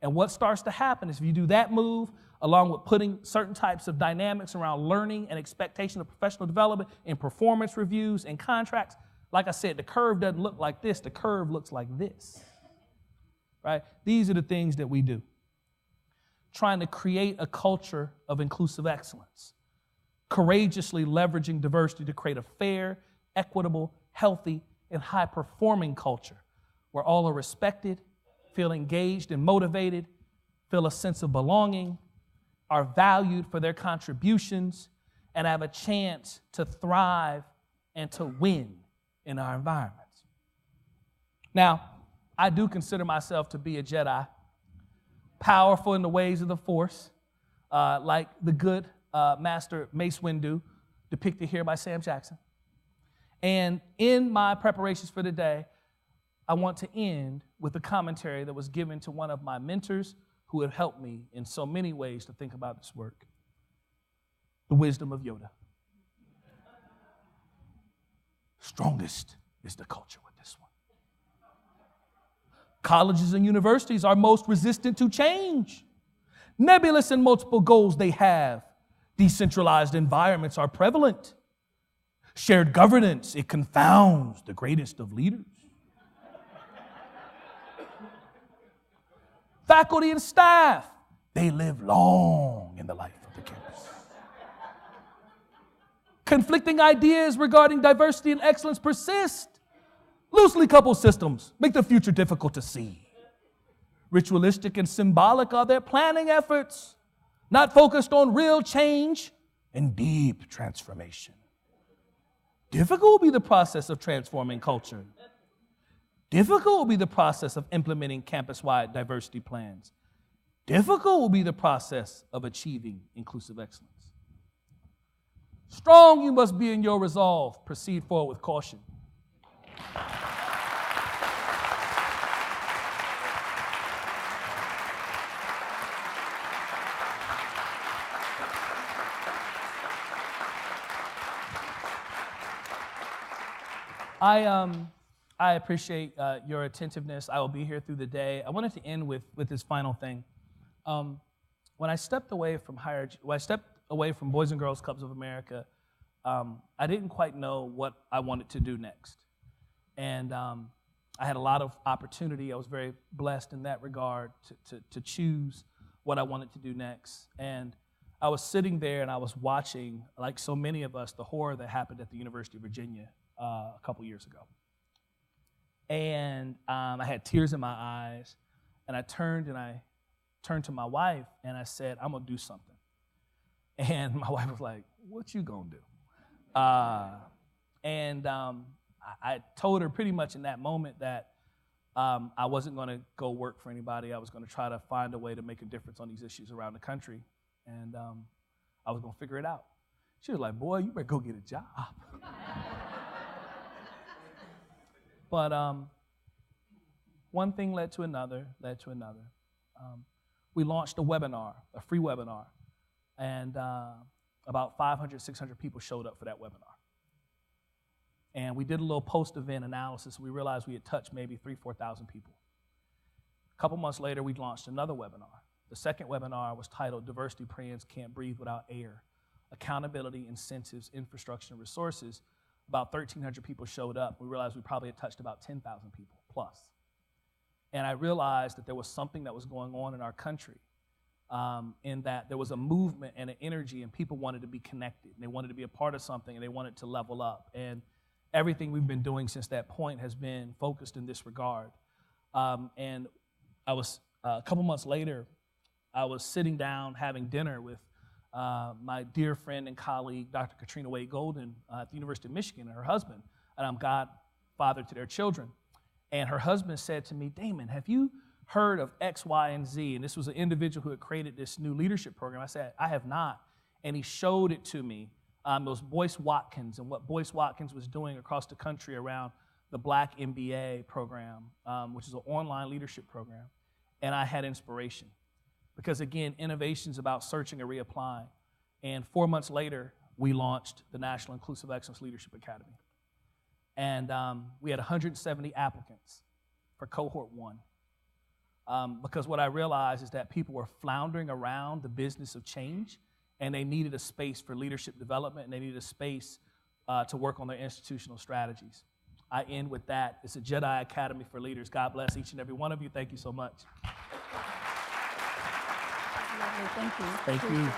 S2: And what starts to happen is if you do that move, along with putting certain types of dynamics around learning and expectation of professional development in performance reviews and contracts, like I said, the curve doesn't look like this. The curve looks like this, right? These are the things that we do. Trying to create a culture of inclusive excellence. Courageously leveraging diversity to create a fair, equitable, healthy, and high-performing culture where all are respected, feel engaged and motivated, feel a sense of belonging, are valued for their contributions, and have a chance to thrive and to win in our environments. Now, I do consider myself to be a Jedi, powerful in the ways of the Force, like the good Master Mace Windu, depicted here by Sam Jackson. And in my preparations for the day, I want to end with a commentary that was given to one of my mentors who have helped me in so many ways to think about this work. The wisdom of Yoda. Strongest is the culture with this one. Colleges and universities are most resistant to change. Nebulous and multiple goals they have. Decentralized environments are prevalent. Shared governance, it confounds the greatest of leaders. Faculty and staff, they live long in the life of the campus. Conflicting ideas regarding diversity and excellence persist. Loosely coupled systems make the future difficult to see. Ritualistic and symbolic are their planning efforts, not focused on real change and deep transformation. Difficult will be the process of transforming culture. Difficult will be the process of implementing campus-wide diversity plans. Difficult will be the process of achieving inclusive excellence. Strong you must be in your resolve. Proceed forward with caution. I appreciate your attentiveness. I will be here through the day. I wanted to end with this final thing. When I stepped away from Boys and Girls Clubs of America, I didn't quite know what I wanted to do next. And I had a lot of opportunity. I was very blessed in that regard to choose what I wanted to do next. And I was sitting there and I was watching, like so many of us, the horror that happened at the University of Virginia a couple years ago. And I had tears in my eyes, and I turned to my wife, and I said, I'm going to do something. And my wife was like, what you gonna do? I told her pretty much in that moment that I wasn't going to go work for anybody. I was going to try to find a way to make a difference on these issues around the country, and I was going to figure it out. She was like, boy, you better go get a job. But one thing led to another. We launched a webinar, a free webinar, and about 500, 600 people showed up for that webinar. And we did a little post-event analysis, and we realized we had touched maybe 3,000, 4,000 people. A couple months later, we launched another webinar. The second webinar was titled Diversity Plans Can't Breathe Without Air, Accountability, Incentives, Infrastructure, and Resources. About 1,300 people showed up. We realized we probably had touched about 10,000 people plus. And I realized that there was something that was going on in our country, in that there was a movement and an energy, and people wanted to be connected, and they wanted to be a part of something, and they wanted to level up. And everything we've been doing since that point has been focused in this regard. And I was, a couple months later, I was sitting down having dinner with my dear friend and colleague, Dr. Katrina Wade Golden at the University of Michigan, and her husband, and I'm godfather to their children. And her husband said to me, Damon, have you heard of X, Y, and Z? And this was an individual who had created this new leadership program. I said, I have not. And he showed it to me. It was Boyce Watkins and what Boyce Watkins was doing across the country around the Black MBA program, which is an online leadership program. And I had inspiration. Because again, innovation is about searching and reapplying. And 4 months later, we launched the National Inclusive Excellence Leadership Academy. And we had 170 applicants for cohort 1. Because what I realized is that people were floundering around the business of change, and they needed a space for leadership development, and they needed a space to work on their institutional strategies. I end with that. It's a Jedi Academy for Leaders. God bless each and every one of you. Thank you so much.
S3: Thank you.
S2: Thank you.